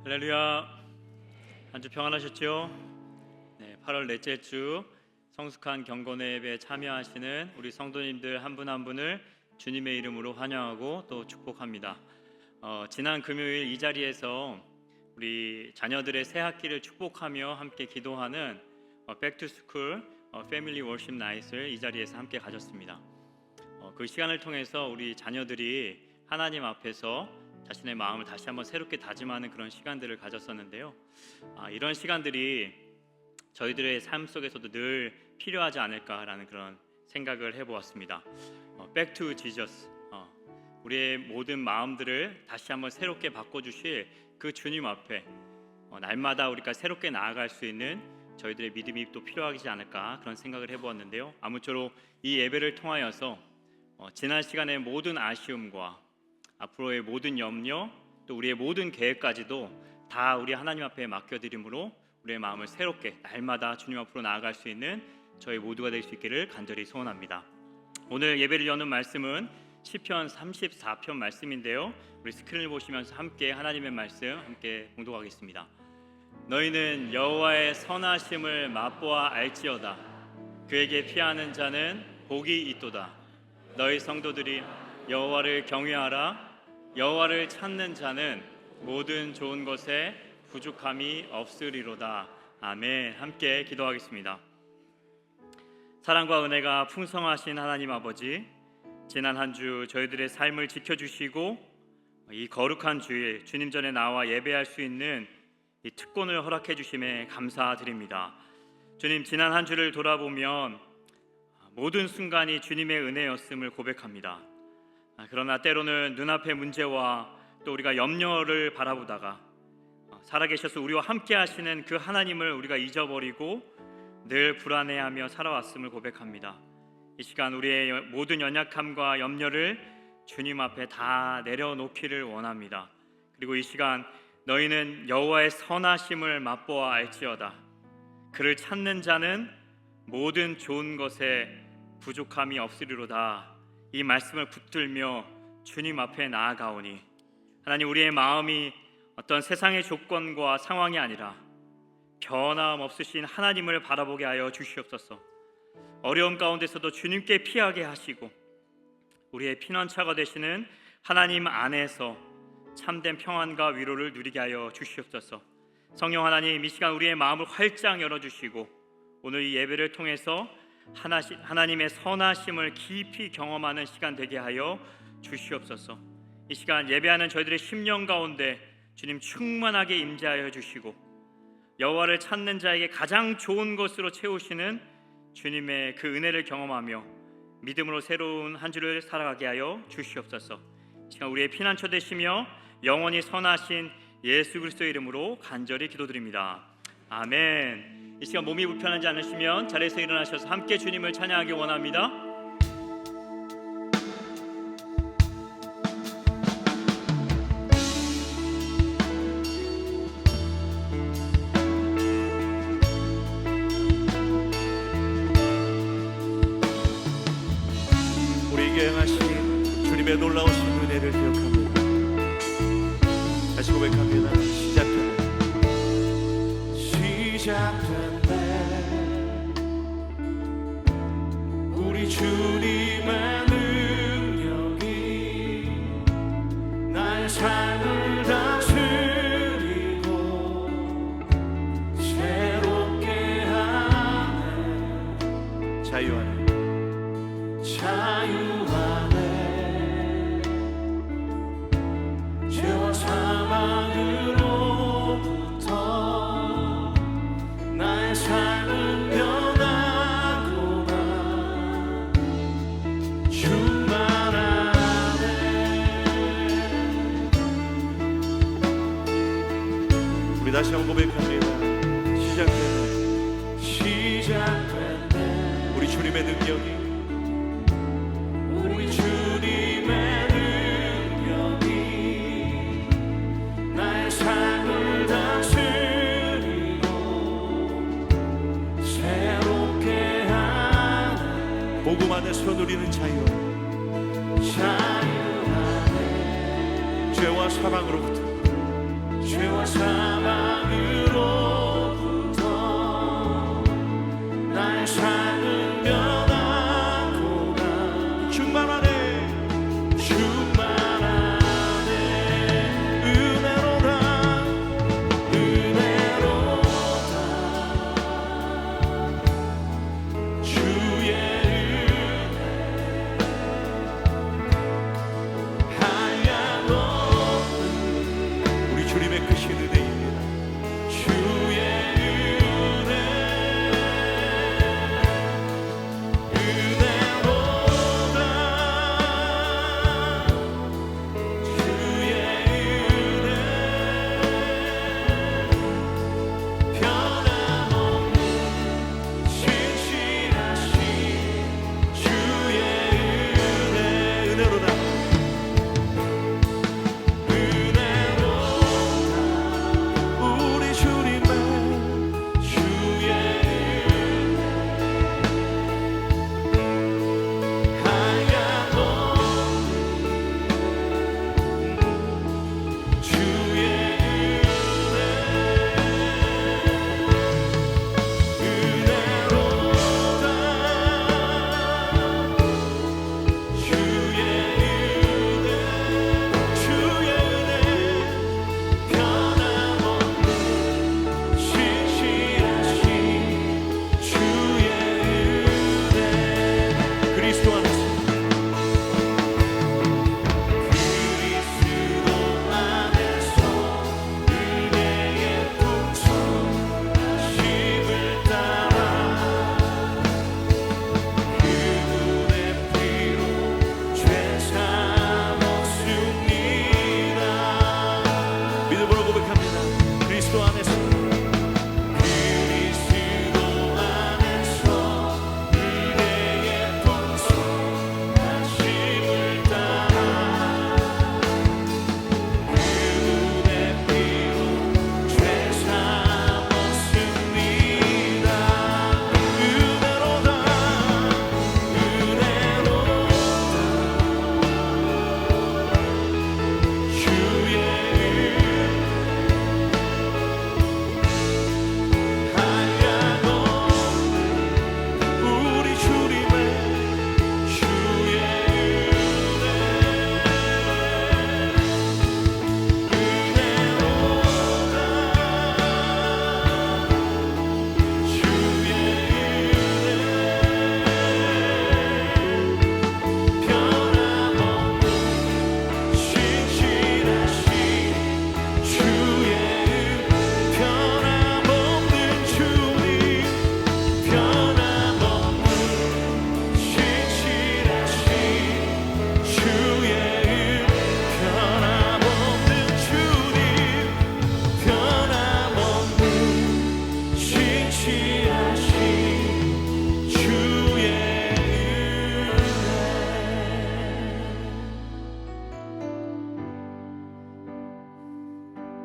할렐루야. 한 주 평안하셨죠? 네, 8월 넷째 주 성숙한 경건의 예배에 참여하시는 우리 성도님들 한 분 한 분을 주님의 이름으로 환영하고 또 축복합니다. 지난 금요일 이 자리에서 우리 자녀들의 새 학기를 축복하며 함께 기도하는 백투스쿨 패밀리 워십 나잇을 이 자리에서 함께 가졌습니다. 그 시간을 통해서 우리 자녀들이 하나님 앞에서 자신의 마음을 다시 한번 새롭게 다짐하는 그런 시간들을 가졌었는데요. 이런 시간들이 저희들의 삶 속에서도 늘 필요하지 않을까라는 그런 생각을 해보았습니다. Back to Jesus. 우리의 모든 마음들을 다시 한번 새롭게 바꿔주실 그 주님 앞에 날마다 우리가 새롭게 나아갈 수 있는 저희들의 믿음이 또 필요하지 않을까 그런 생각을 해보았는데요. 아무쪼록 이 예배를 통하여서 지난 시간의 모든 아쉬움과 앞으로의 모든 염려 또 우리의 모든 계획까지도 다 우리 하나님 앞에 맡겨드림으로 우리의 마음을 새롭게 날마다 주님 앞으로 나아갈 수 있는 저희 모두가 될 수 있기를 간절히 소원합니다. 오늘 예배를 여는 말씀은 시편 34편 말씀인데요. 우리 스크린을 보시면서 함께 하나님의 말씀 함께 봉독하겠습니다. 너희는 여호와의 선하심을 맛보아 알지어다. 그에게 피하는 자는 복이 있도다. 너희 성도들이 여호와를 경외하라. 여호와를 찾는 자는 모든 좋은 것에 부족함이 없으리로다. 아멘. 함께 기도하겠습니다. 사랑과 은혜가 풍성하신 하나님 아버지, 지난 한 주 저희들의 삶을 지켜주시고 이 거룩한 주일 주님 전에 나와 예배할 수 있는 이 특권을 허락해 주심에 감사드립니다. 주님, 지난 한 주를 돌아보면 모든 순간이 주님의 은혜였음을 고백합니다. 그러나 때로는 눈앞의 문제와 또 우리가 염려를 바라보다가 살아계셔서 우리와 함께 하시는 그 하나님을 우리가 잊어버리고 늘 불안해하며 살아왔음을 고백합니다. 이 시간 우리의 모든 연약함과 염려를 주님 앞에 다 내려놓기를 원합니다. 그리고 이 시간 너희는 여호와의 선하심을 맛보아 알지어다. 그를 찾는 자는 모든 좋은 것에 부족함이 없으리로다. 이 말씀을 붙들며 주님 앞에 나아가오니 하나님, 우리의 마음이 어떤 세상의 조건과 상황이 아니라 변함 없으신 하나님을 바라보게 하여 주시옵소서. 어려움 가운데서도 주님께 피하게 하시고 우리의 피난처가 되시는 하나님 안에서 참된 평안과 위로를 누리게 하여 주시옵소서. 성령 하나님, 이 시간 우리의 마음을 활짝 열어주시고 오늘 이 예배를 통해서 하나님의 선하심을 깊이 경험하는 시간 되게 하여 주시옵소서. 이 시간 예배하는 저희들의 심령 가운데 주님 충만하게 임재하여 주시고 여호와를 찾는 자에게 가장 좋은 것으로 채우시는 주님의 그 은혜를 경험하며 믿음으로 새로운 한 주를 살아가게 하여 주시옵소서. 이 시간 우리의 피난처 되시며 영원히 선하신 예수 그리스도의 이름으로 간절히 기도드립니다. 아멘. 이 시간 몸이 불편하지 않으시면 자리에서 일어나셔서 함께 주님을 찬양하기 원합니다. 우리에게 행하신 주님의 놀라우신 은혜를 기억합니다. 다시 고백합니다. 시작된 우리 주님의 능력이 나의 삶을 다스리고 새롭게 하네. 자유 안에 죄와 사망으로부터 나의 삶은 변하구나. 충만하네. 우리 다시 한번 고백합니다. 시작된 우리 주님의 능력이 복음 안에서 누리는 자유 안에 죄와 사망으로부터 죄와 사망으로부터 나의 삶은 변하고나 충만하네 은혜로다 주의 주님의 크신 은혜입니다. 주의 은혜로다 주의 은혜 변함없는 신실하신 주의 은혜로다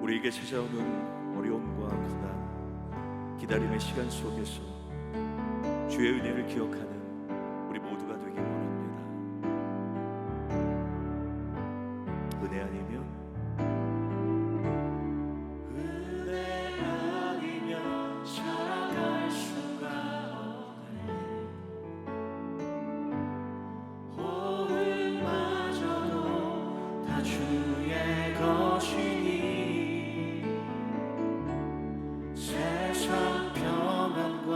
우리에게 찾아오는 어려움과 고난, 기다림의 시간 속에서 주의 은혜를 기억하는 우리 모두가 되길 원합니다. 은혜 아니면 살아갈 수가 없네. 호흡마저도 다 주의 것이니 세상 평안과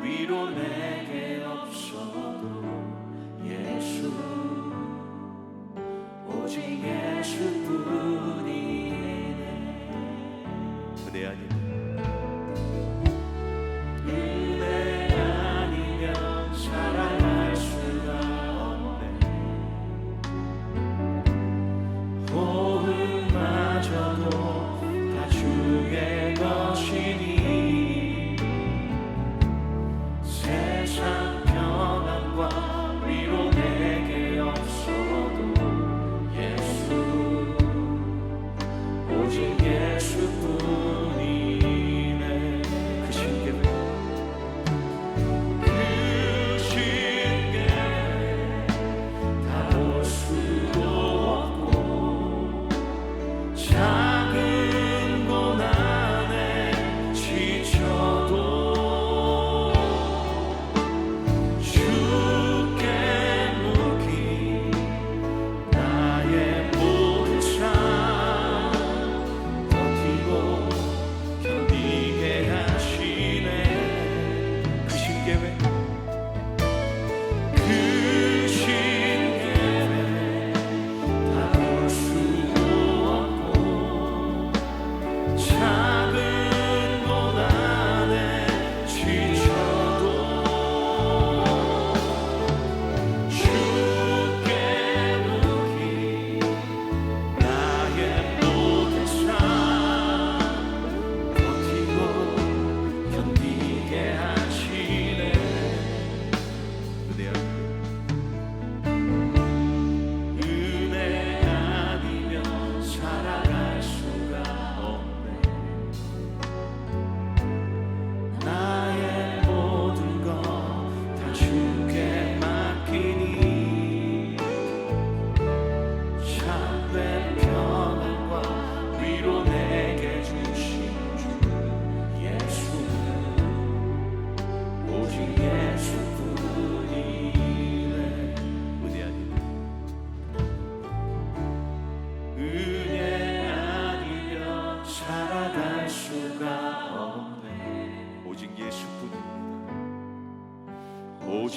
위로 내게 없어도 예수, 오직 예수뿐이네. 은혜 아니면 살아갈 수가 없네. 호흡마저도 다 주의 것이니 세상 평안과 위로 내게 없어도 예수, 오직 예수뿐이네.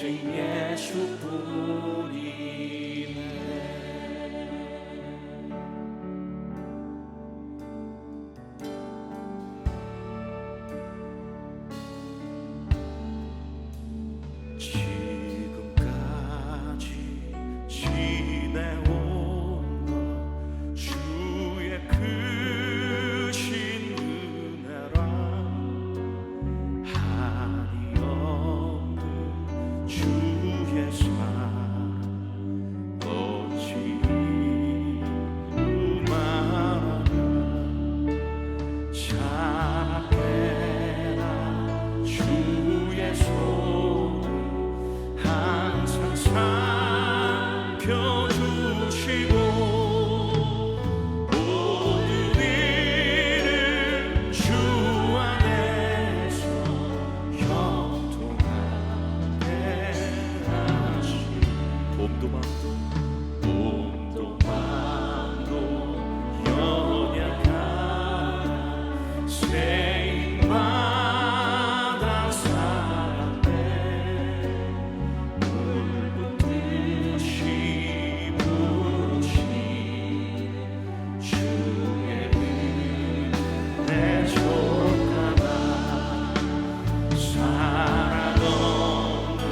예수뿐이네. 지금까지 지내온 것 주의 크신 은혜라. 한이 없는 주의 사랑 어찌 말하나. 자라깨나 주의 손을 항상 살펴주시고 모든 일을 주 안에서 형통하게 하시니 봄도 밤도 연약한 새인마다 살았네. 물붓듯이 부으신 주의 은혜 족하다. 사랑 없는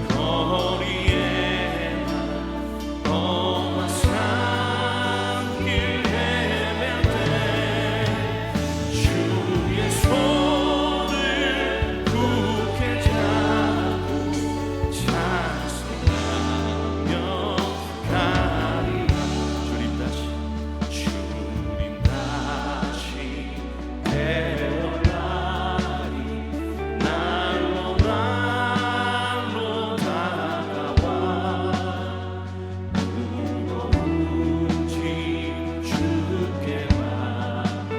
거리에 험한 산길 헤맬 때 주의 손을 굳게 잡고 찬송하며 가리라. 주님 다시 되어나리. 날로 다가와 무거운 짐 주께 맡겨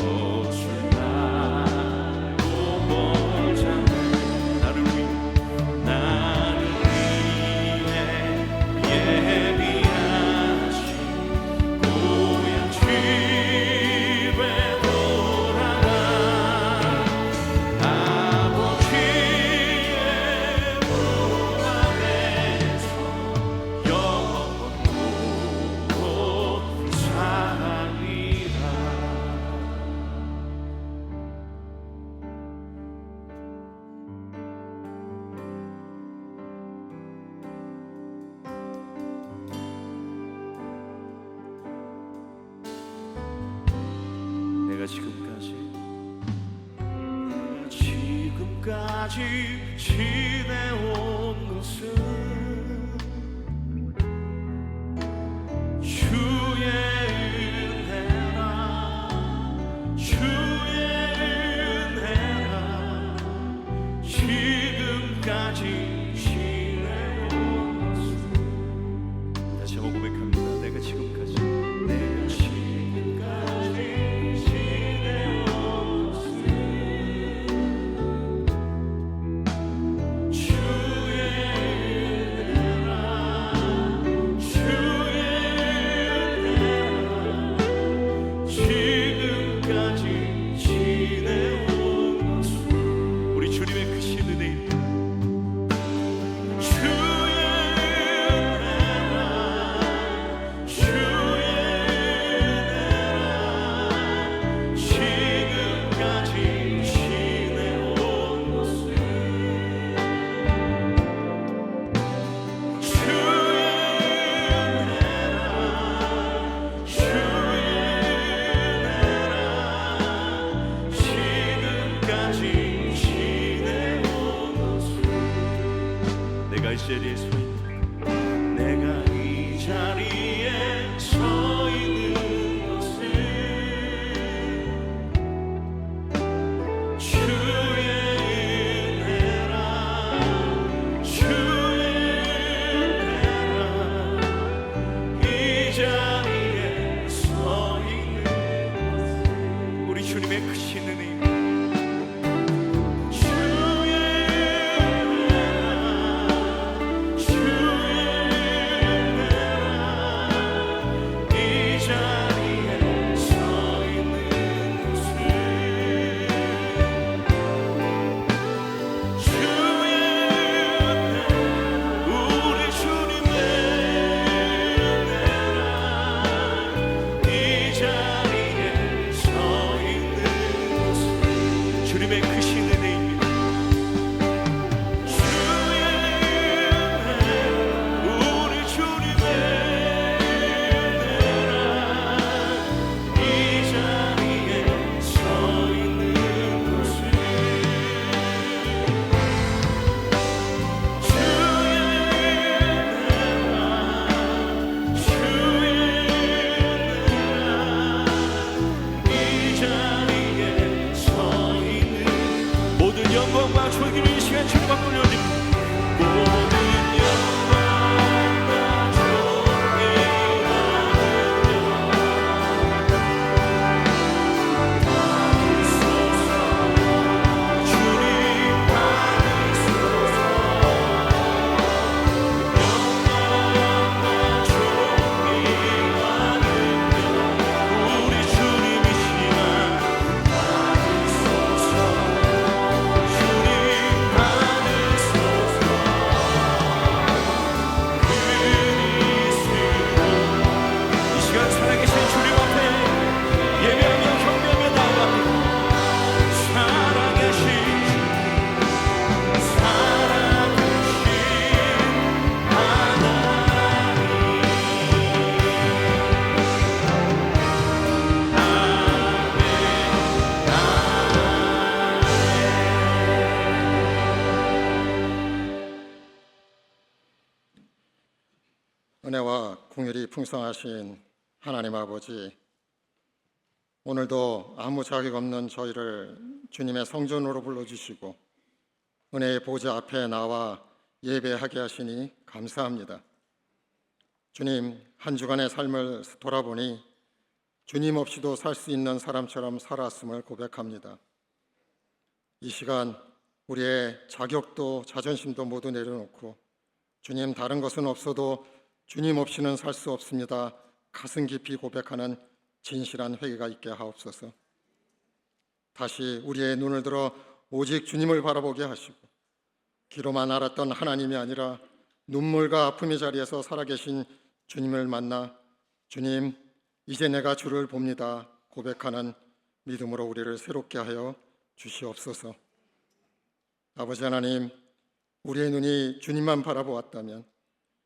옷을 달고 멀잖아. 나를 위해 예비하신 고향 집에 돌아가 아버지의 품 안에서 영원토록 살리라. 내가 지금까지 지내온 것은 주의 은혜라. 주의 은혜라. 지금까지 지내온 것은. 다시 한번 고백합니다. 내가 지금까지 지내온 것은 주의 은혜라. 주의 은혜라. 지금까지 지내온 것은 우리 주님의 크신 은혜입니다. 주의 은혜라. 주의 은혜라. 지금까지 지내온 것은 주의 은혜라. 주의 은혜라. 지금까지 지내온 것은 내가 이 자리에 서 있는 내가 이 자리에 서 있는 것은 주의 은혜라. 주의 은혜라. 이 자리에 서 있는 우리 주님의 크신 은혜입니다. 주의 은혜라. 주의 은혜라. 이 자리에 서 있는 것은 주의 풍성하신 하나님 아버지, 오늘도 아무 자격 없는 저희를 주님의 성전으로 불러주시고 은혜의 보좌 앞에 나와 예배하게 하시니 감사합니다. 주님, 한 주간의 삶을 돌아보니 주님 없이도 살 수 있는 사람처럼 살았음을 고백합니다. 이 시간 우리의 자격도 자존심도 모두 내려놓고 주님, 다른 것은 없어도 주님 없이는 살 수 없습니다. 가슴 깊이 고백하는 진실한 회개가 있게 하옵소서. 다시 우리의 눈을 들어 오직 주님을 바라보게 하시고 귀로만 알았던 하나님이 아니라 눈물과 아픔의 자리에서 살아계신 주님을 만나 주님, 이제 내가 주를 봅니다 고백하는 믿음으로 우리를 새롭게 하여 주시옵소서. 아버지 하나님, 우리의 눈이 주님만 바라보았다면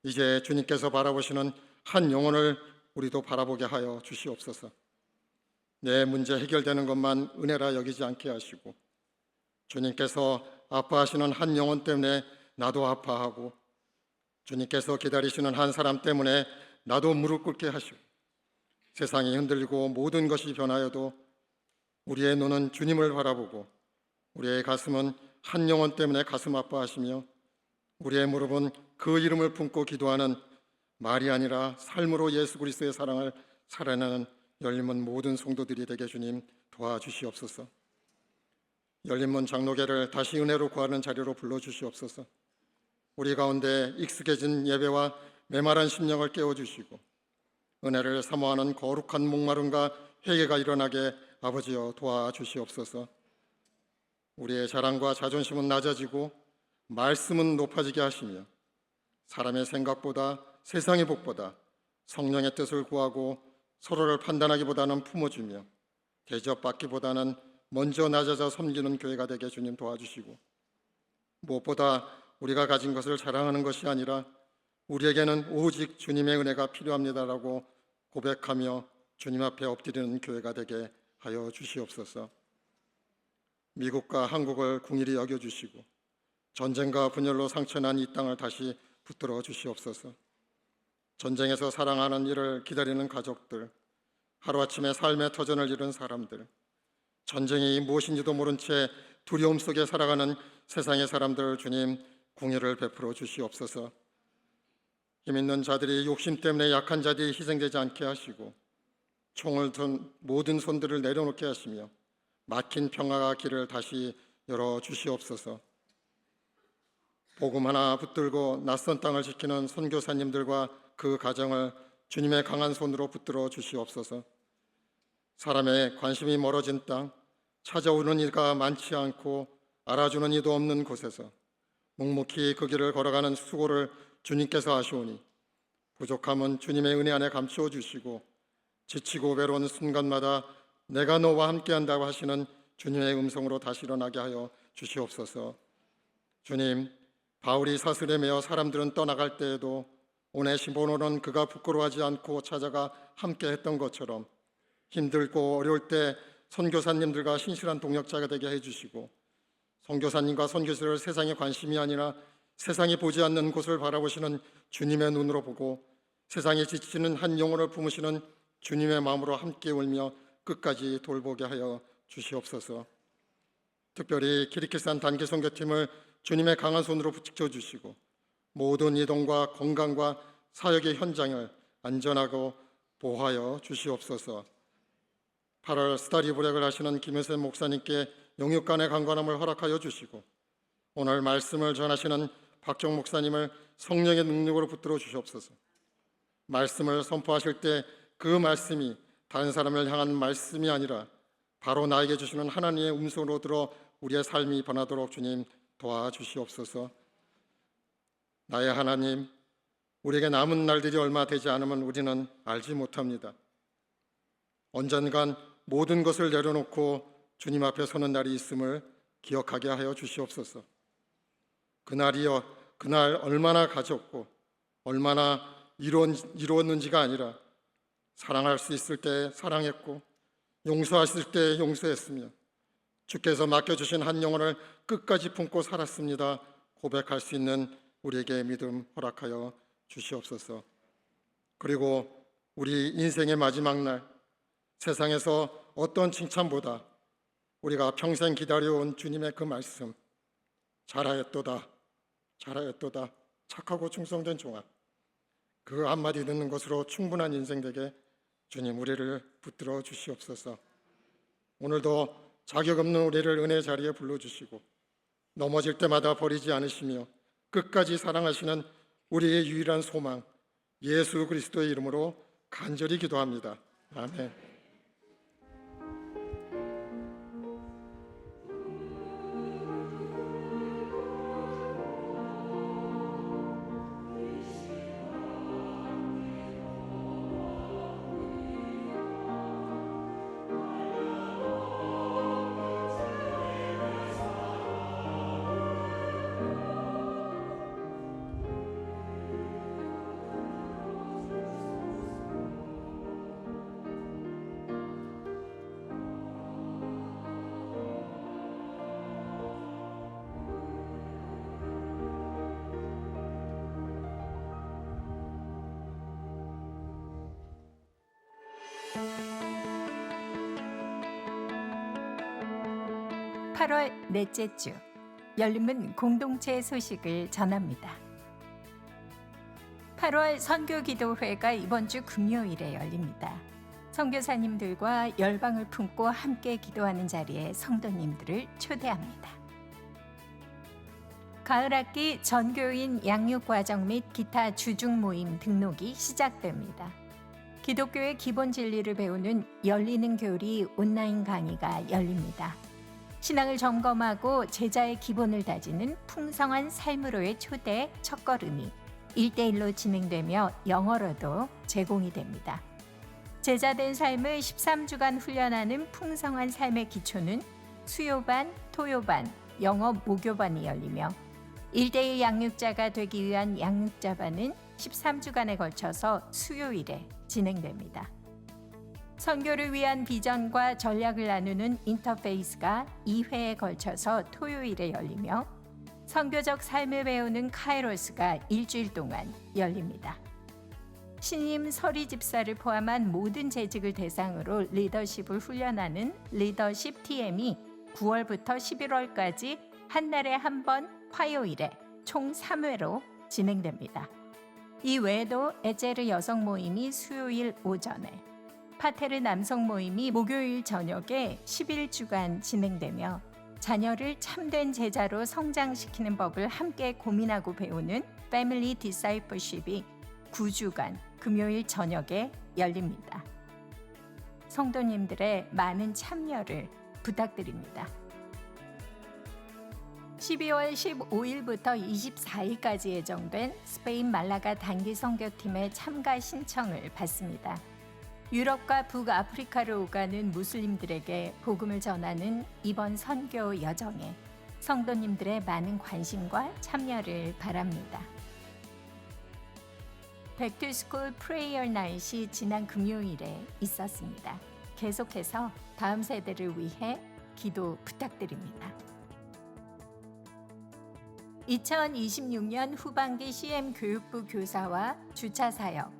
이제 주님께서 바라보시는 한 영혼을 우리도 바라보게 하여 주시옵소서. 내 문제 해결되는 것만 은혜라 여기지 않게 하시고 주님께서 아파하시는 한 영혼 때문에 나도 아파하고 주님께서 기다리시는 한 사람 때문에 나도 무릎 꿇게 하시고 세상이 흔들리고 모든 것이 변하여도 우리의 눈은 주님을 바라보고 우리의 가슴은 한 영혼 때문에 가슴 아파하시며 우리의 무릎은 그 이름을 품고 기도하는 말이 아니라 삶으로 예수 그리스도의 사랑을 살아내는 열린문 모든 성도들이 되게 주님 도와주시옵소서. 열린문 장로계를 다시 은혜로 구하는 자리로 불러주시옵소서. 우리 가운데 익숙해진 예배와 메마른 심령을 깨워주시고 은혜를 사모하는 거룩한 목마름과 회개가 일어나게 아버지여 도와주시옵소서. 우리의 자랑과 자존심은 낮아지고 말씀은 높아지게 하시며 사람의 생각보다 세상의 복보다 성령의 뜻을 구하고 서로를 판단하기보다는 품어주며 대접받기보다는 먼저 낮아져 섬기는 교회가 되게 주님 도와주시고 무엇보다 우리가 가진 것을 자랑하는 것이 아니라 우리에게는 오직 주님의 은혜가 필요합니다라고 고백하며 주님 앞에 엎드리는 교회가 되게 하여 주시옵소서. 미국과 한국을 궁일이 여겨주시고 전쟁과 분열로 상처난 이 땅을 다시 붙들어 주시옵소서. 전쟁에서 사랑하는 이를 기다리는 가족들, 하루아침에 삶의 터전을 잃은 사람들, 전쟁이 무엇인지도 모른 채 두려움 속에 살아가는 세상의 사람들 주님 궁예를 베풀어 주시옵소서. 힘 있는 자들이 욕심 때문에 약한 자들이 희생되지 않게 하시고 총을 든 모든 손들을 내려놓게 하시며 막힌 평화가 길을 다시 열어 주시옵소서. 복음 하나 붙들고 낯선 땅을 지키는 선교사님들과 그 가정을 주님의 강한 손으로 붙들어 주시옵소서. 사람의 관심이 멀어진 땅, 찾아오는 이가 많지 않고 알아주는 이도 없는 곳에서 묵묵히 그 길을 걸어가는 수고를 주님께서 하시오니 부족함은 주님의 은혜 안에 감추어 주시고 지치고 외로운 순간마다 내가 너와 함께한다고 하시는 주님의 음성으로 다시 일어나게 하여 주시옵소서. 주님, 바울이 사슬에 매어 사람들은 떠나갈 때에도 오네시모로는 그가 부끄러워하지 않고 찾아가 함께했던 것처럼 힘들고 어려울 때 선교사님들과 신실한 동역자가 되게 해주시고 선교사님과 선교사를 세상의 관심이 아니라 세상이 보지 않는 곳을 바라보시는 주님의 눈으로 보고 세상에 지치는 한 영혼을 품으시는 주님의 마음으로 함께 울며 끝까지 돌보게 하여 주시옵소서. 특별히 키르키스탄 단기 선교팀을 주님의 강한 손으로 붙여 주시고 모든 이동과 건강과 사역의 현장을 안전하고 보호하여 주시옵소서. 8월 스타디 브렉을 하시는 김효선 목사님께 영육간의 강건함을 허락하여 주시고 오늘 말씀을 전하시는 박정 목사님을 성령의 능력으로 붙들어 주시옵소서. 말씀을 선포하실 때 그 말씀이 다른 사람을 향한 말씀이 아니라 바로 나에게 주시는 하나님의 음성으로 들어 우리의 삶이 변하도록 주님 도와주시옵소서. 나의 하나님, 우리에게 남은 날들이 얼마 되지 않으면 우리는 알지 못합니다. 언젠간 모든 것을 내려놓고 주님 앞에 서는 날이 있음을 기억하게 하여 주시옵소서. 그날이여, 그날 얼마나 가졌고 얼마나 이루었는지가 아니라 사랑할 수 있을 때 사랑했고 용서하실 때 용서했으며 주께서 맡겨주신 한 영혼을 끝까지 품고 살았습니다 고백할 수 있는 우리에게 믿음 허락하여 주시옵소서. 그리고 우리 인생의 마지막 날, 세상에서 어떤 칭찬보다 우리가 평생 기다려온 주님의 그 말씀, 잘하였도다, 잘하였도다, 착하고 충성된 종아, 그 한마디 듣는 것으로 충분한 인생 되게 주님 우리를 붙들어 주시옵소서. 오늘도 자격 없는 우리를 은혜 자리에 불러주시고 넘어질 때마다 버리지 않으시며 끝까지 사랑하시는 우리의 유일한 소망 예수 그리스도의 이름으로 간절히 기도합니다. 아멘. (8월) 넷째 주 열린문 공동체 소식을 전합니다. 8월 선교기도회가 이번 주 금요일에 열립니다. 선교사님들과 열방을 품고 함께 기도하는 자리에 성도님들을 초대합니다. 가을학기 전교인 양육과정 및 기타 주중 모임 등록이 시작됩니다. 기독교의 기본 진리를 배우는 열리는 교리 온라인 강의가 열립니다. 신앙을 점검하고 제자의 기본을 다지는 풍성한 삶으로의 초대 첫걸음이 1대1로 진행되며 영어로도 제공이 됩니다. 제자된 삶을 13주간 훈련하는 풍성한 삶의 기초는 수요반, 토요반, 영어 모교반이 열리며 1대1 양육자가 되기 위한 양육자반은 13주간에 걸쳐서 수요일에 진행됩니다. 선교를 위한 비전과 전략을 나누는 인터페이스가 2회에 걸쳐서 토요일에 열리며 선교적 삶을 배우는 카이로스가 일주일 동안 열립니다. 신임 서리 집사를 포함한 모든 재직을 대상으로 리더십을 훈련하는 리더십 TM이 9월부터 11월까지 한 달에 한 번 화요일에 총 3회로 진행됩니다. 이 외에도 에제르 여성 모임이 수요일 오전에, 파테르 남성 모임이 목요일 저녁에 11주간 진행되며 자녀를 참된 제자로 성장시키는 법을 함께 고민하고 배우는 패밀리 디사이플십이 9주간 금요일 저녁에 열립니다. 성도님들의 많은 참여를 부탁드립니다. 12월 15일부터 24일까지 예정된 스페인 말라가 단기 선교팀의 참가 신청을 받습니다. 유럽과 북아프리카로 오가는 무슬림들에게 복음을 전하는 이번 선교 여정에 성도님들의 많은 관심과 참여를 바랍니다. 백투스쿨 프레이어 나잇이 지난 금요일에 있었습니다. 계속해서 다음 세대를 위해 기도 부탁드립니다. 2026년 후반기 CM 교육부 교사와 주차사역,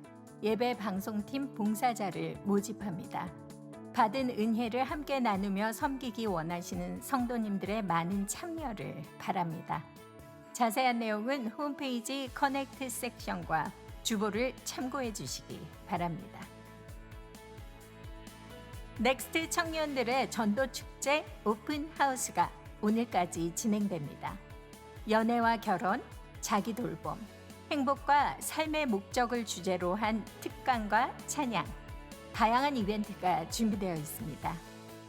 예배 방송팀 봉사자를 모집합니다. 받은 은혜를 함께 나누며 섬기기 원하시는 성도님들의 많은 참여를 바랍니다. 자세한 내용은 홈페이지 커넥트 섹션과 주보를 참고해 주시기 바랍니다. 넥스트 청년들의 전도축제 오픈하우스가 오늘까지 진행됩니다. 연애와 결혼, 자기 돌봄, 행복과 삶의 목적을 주제로 한 특강과 찬양, 다양한 이벤트가 준비되어 있습니다.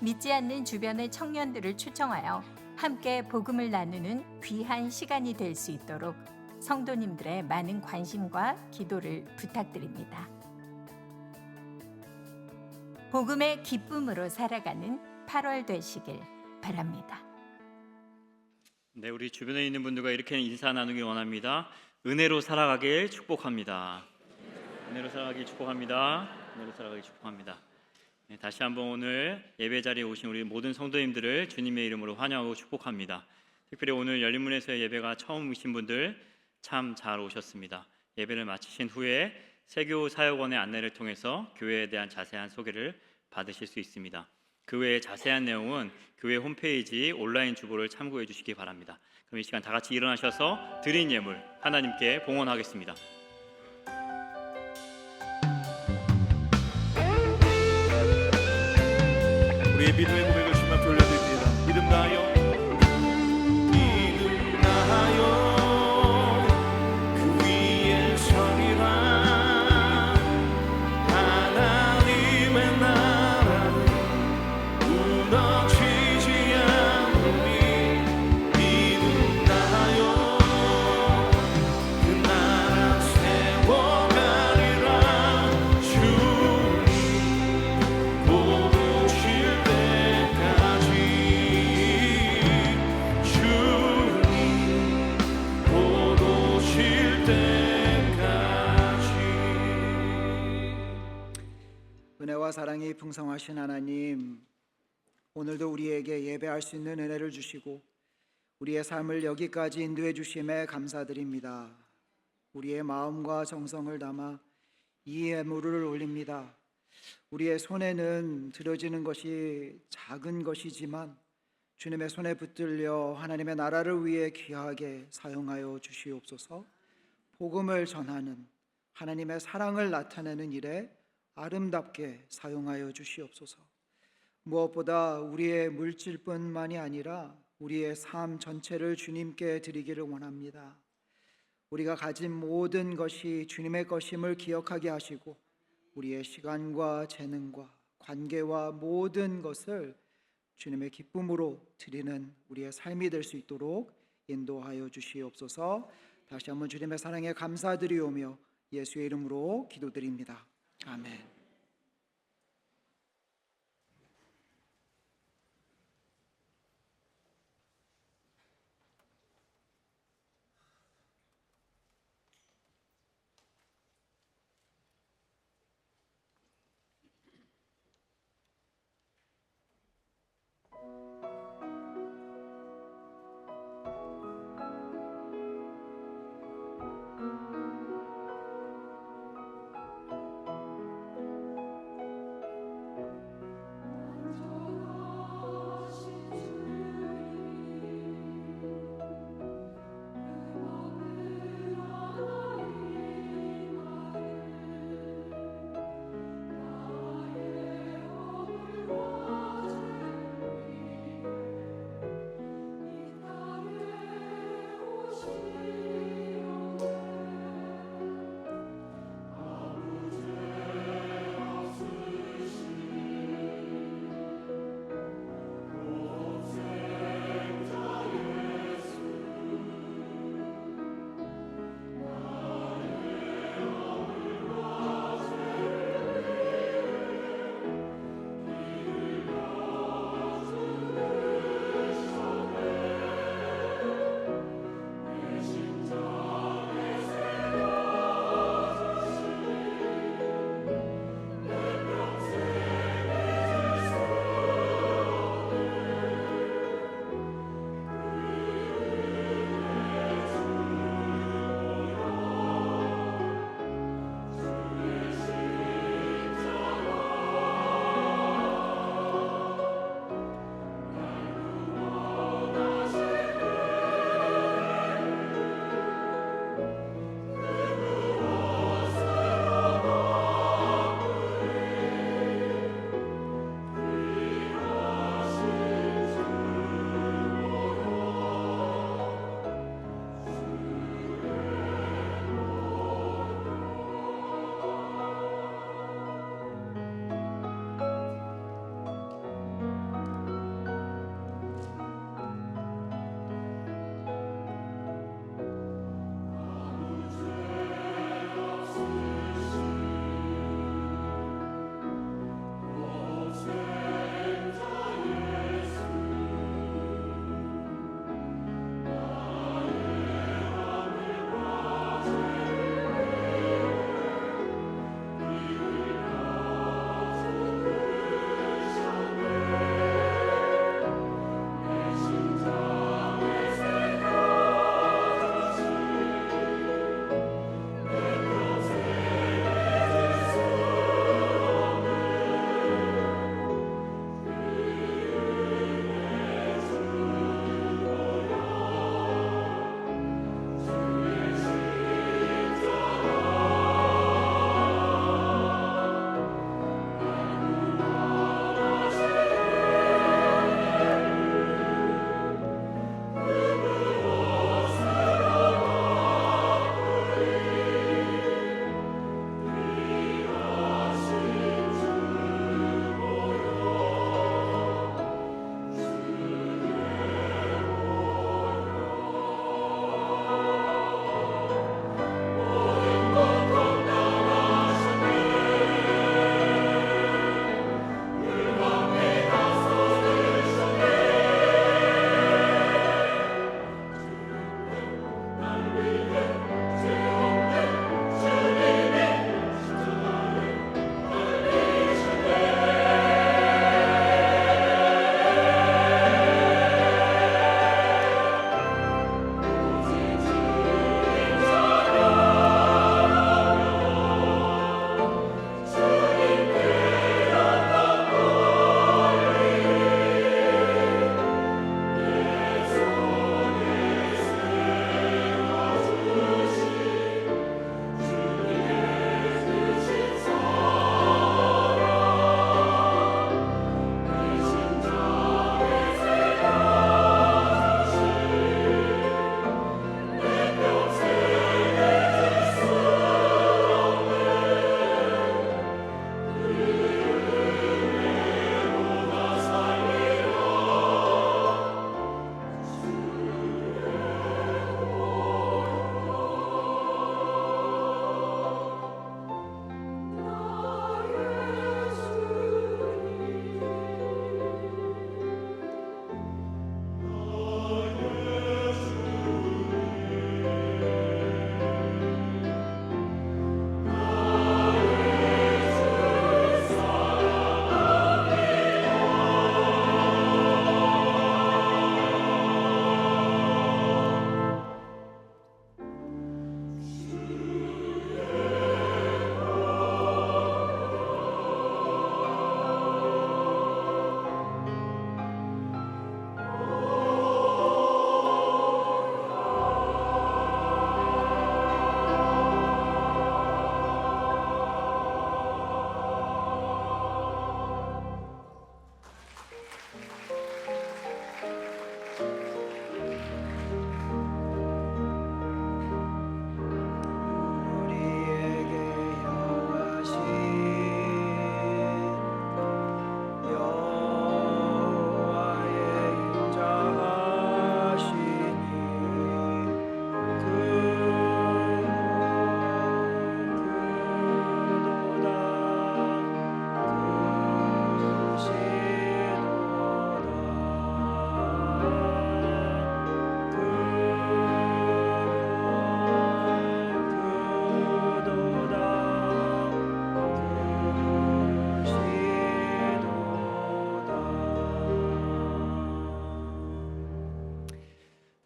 믿지 않는 주변의 청년들을 초청하여 함께 복음을 나누는 귀한 시간이 될 수 있도록 성도님들의 많은 관심과 기도를 부탁드립니다. 복음의 기쁨으로 살아가는 8월 되시길 바랍니다. 네, 우리 주변에 있는 분들과 이렇게 인사 나누기 원합니다. 은혜로 살아가길 축복합니다. 은혜로 살아가길 축복합니다. 은혜로 살아가길 축복합니다. 네, 다시 한번 오늘 예배 자리에 오신 우리 모든 성도님들을 주님의 이름으로 환영하고 축복합니다. 특별히 오늘 열린문에서의 예배가 처음 오신 분들 참 잘 오셨습니다. 예배를 마치신 후에 세교 사역원의 안내를 통해서 교회에 대한 자세한 소개를 받으실 수 있습니다. 그 외에 자세한 내용은 교회 홈페이지 온라인 주보를 참고해 주시기 바랍니다. 그럼 이 시간 다 같이 일어나셔서 드린 예물 하나님께 봉헌하겠습니다. 우리의 믿음의 고백을 주님 앞에 올려드립니다. 믿음 다하여 그 위에 서리라. 하나님의 나라는 무너지지 않으니 믿음 다하여 그 나라 세워가리라. 주님 곧 오실 때까지, 주님 곧 오실 때까지. 은혜와 사랑이 풍성하신 하나님, 오늘도 우리에게 예배할 수 있는 은혜를 주시고 우리의 삶을 여기까지 인도해 주심에 감사드립니다. 우리의 마음과 정성을 담아 이 예물을 올립니다. 우리의 손에는 들어지는 것이 작은 것이지만 주님의 손에 붙들려 하나님의 나라를 위해 귀하게 사용하여 주시옵소서. 복음을 전하는 하나님의 사랑을 나타내는 일에 아름답게 사용하여 주시옵소서. 무엇보다 우리의 물질뿐만이 아니라 우리의 삶 전체를 주님께 드리기를 원합니다. 우리가 가진 모든 것이 주님의 것임을 기억하게 하시고 우리의 시간과 재능과 관계와 모든 것을 주님의 기쁨으로 드리는 우리의 삶이 될 수 있도록 인도하여 주시옵소서. 다시 한번 주님의 사랑에 감사드리오며 예수의 이름으로 기도드립니다. 아멘.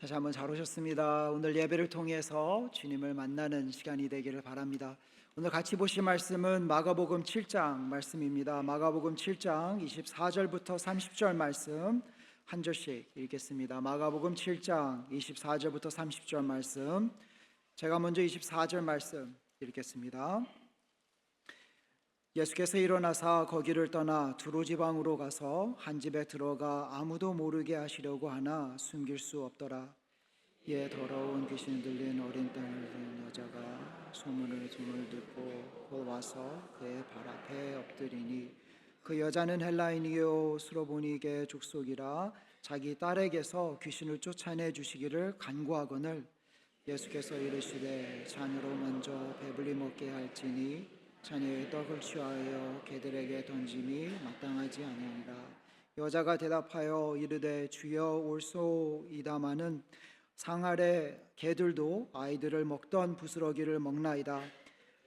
다시 한번 잘 오셨습니다. 오늘 예배를 통해서 주님을 만나는 시간이 되기를 바랍니다. 오늘 같이 보실 말씀은 마가복음 7장 말씀입니다. 마가복음 7장 24절부터 30절 말씀 한 절씩 읽겠습니다. 마가복음 7장 24절부터 30절 말씀, 제가 먼저 24절 말씀 읽겠습니다. 예수께서 일어나사 거기를 떠나 두로 지방으로 가서 한 집에 들어가 아무도 모르게 하시려고 하나 숨길 수 없더라. 이에 더러운 귀신 들린 어린 딸을 둔 여자가 소문을 듣고 곧 와서 그의 발 앞에 엎드리니, 그 여자는 헬라인이요 수로보니게 족속이라 자기 딸에게서 귀신을 쫓아내 주시기를 간구하거늘, 예수께서 이르시되 자녀로 먼저 배불리 먹게 할지니 자녀의 떡을 취하여 개들에게 던짐이 마땅하지 아니하니라. 여자가 대답하여 이르되 주여 올소이다마는 상 아래 개들도 아이들을 먹던 부스러기를 먹나이다.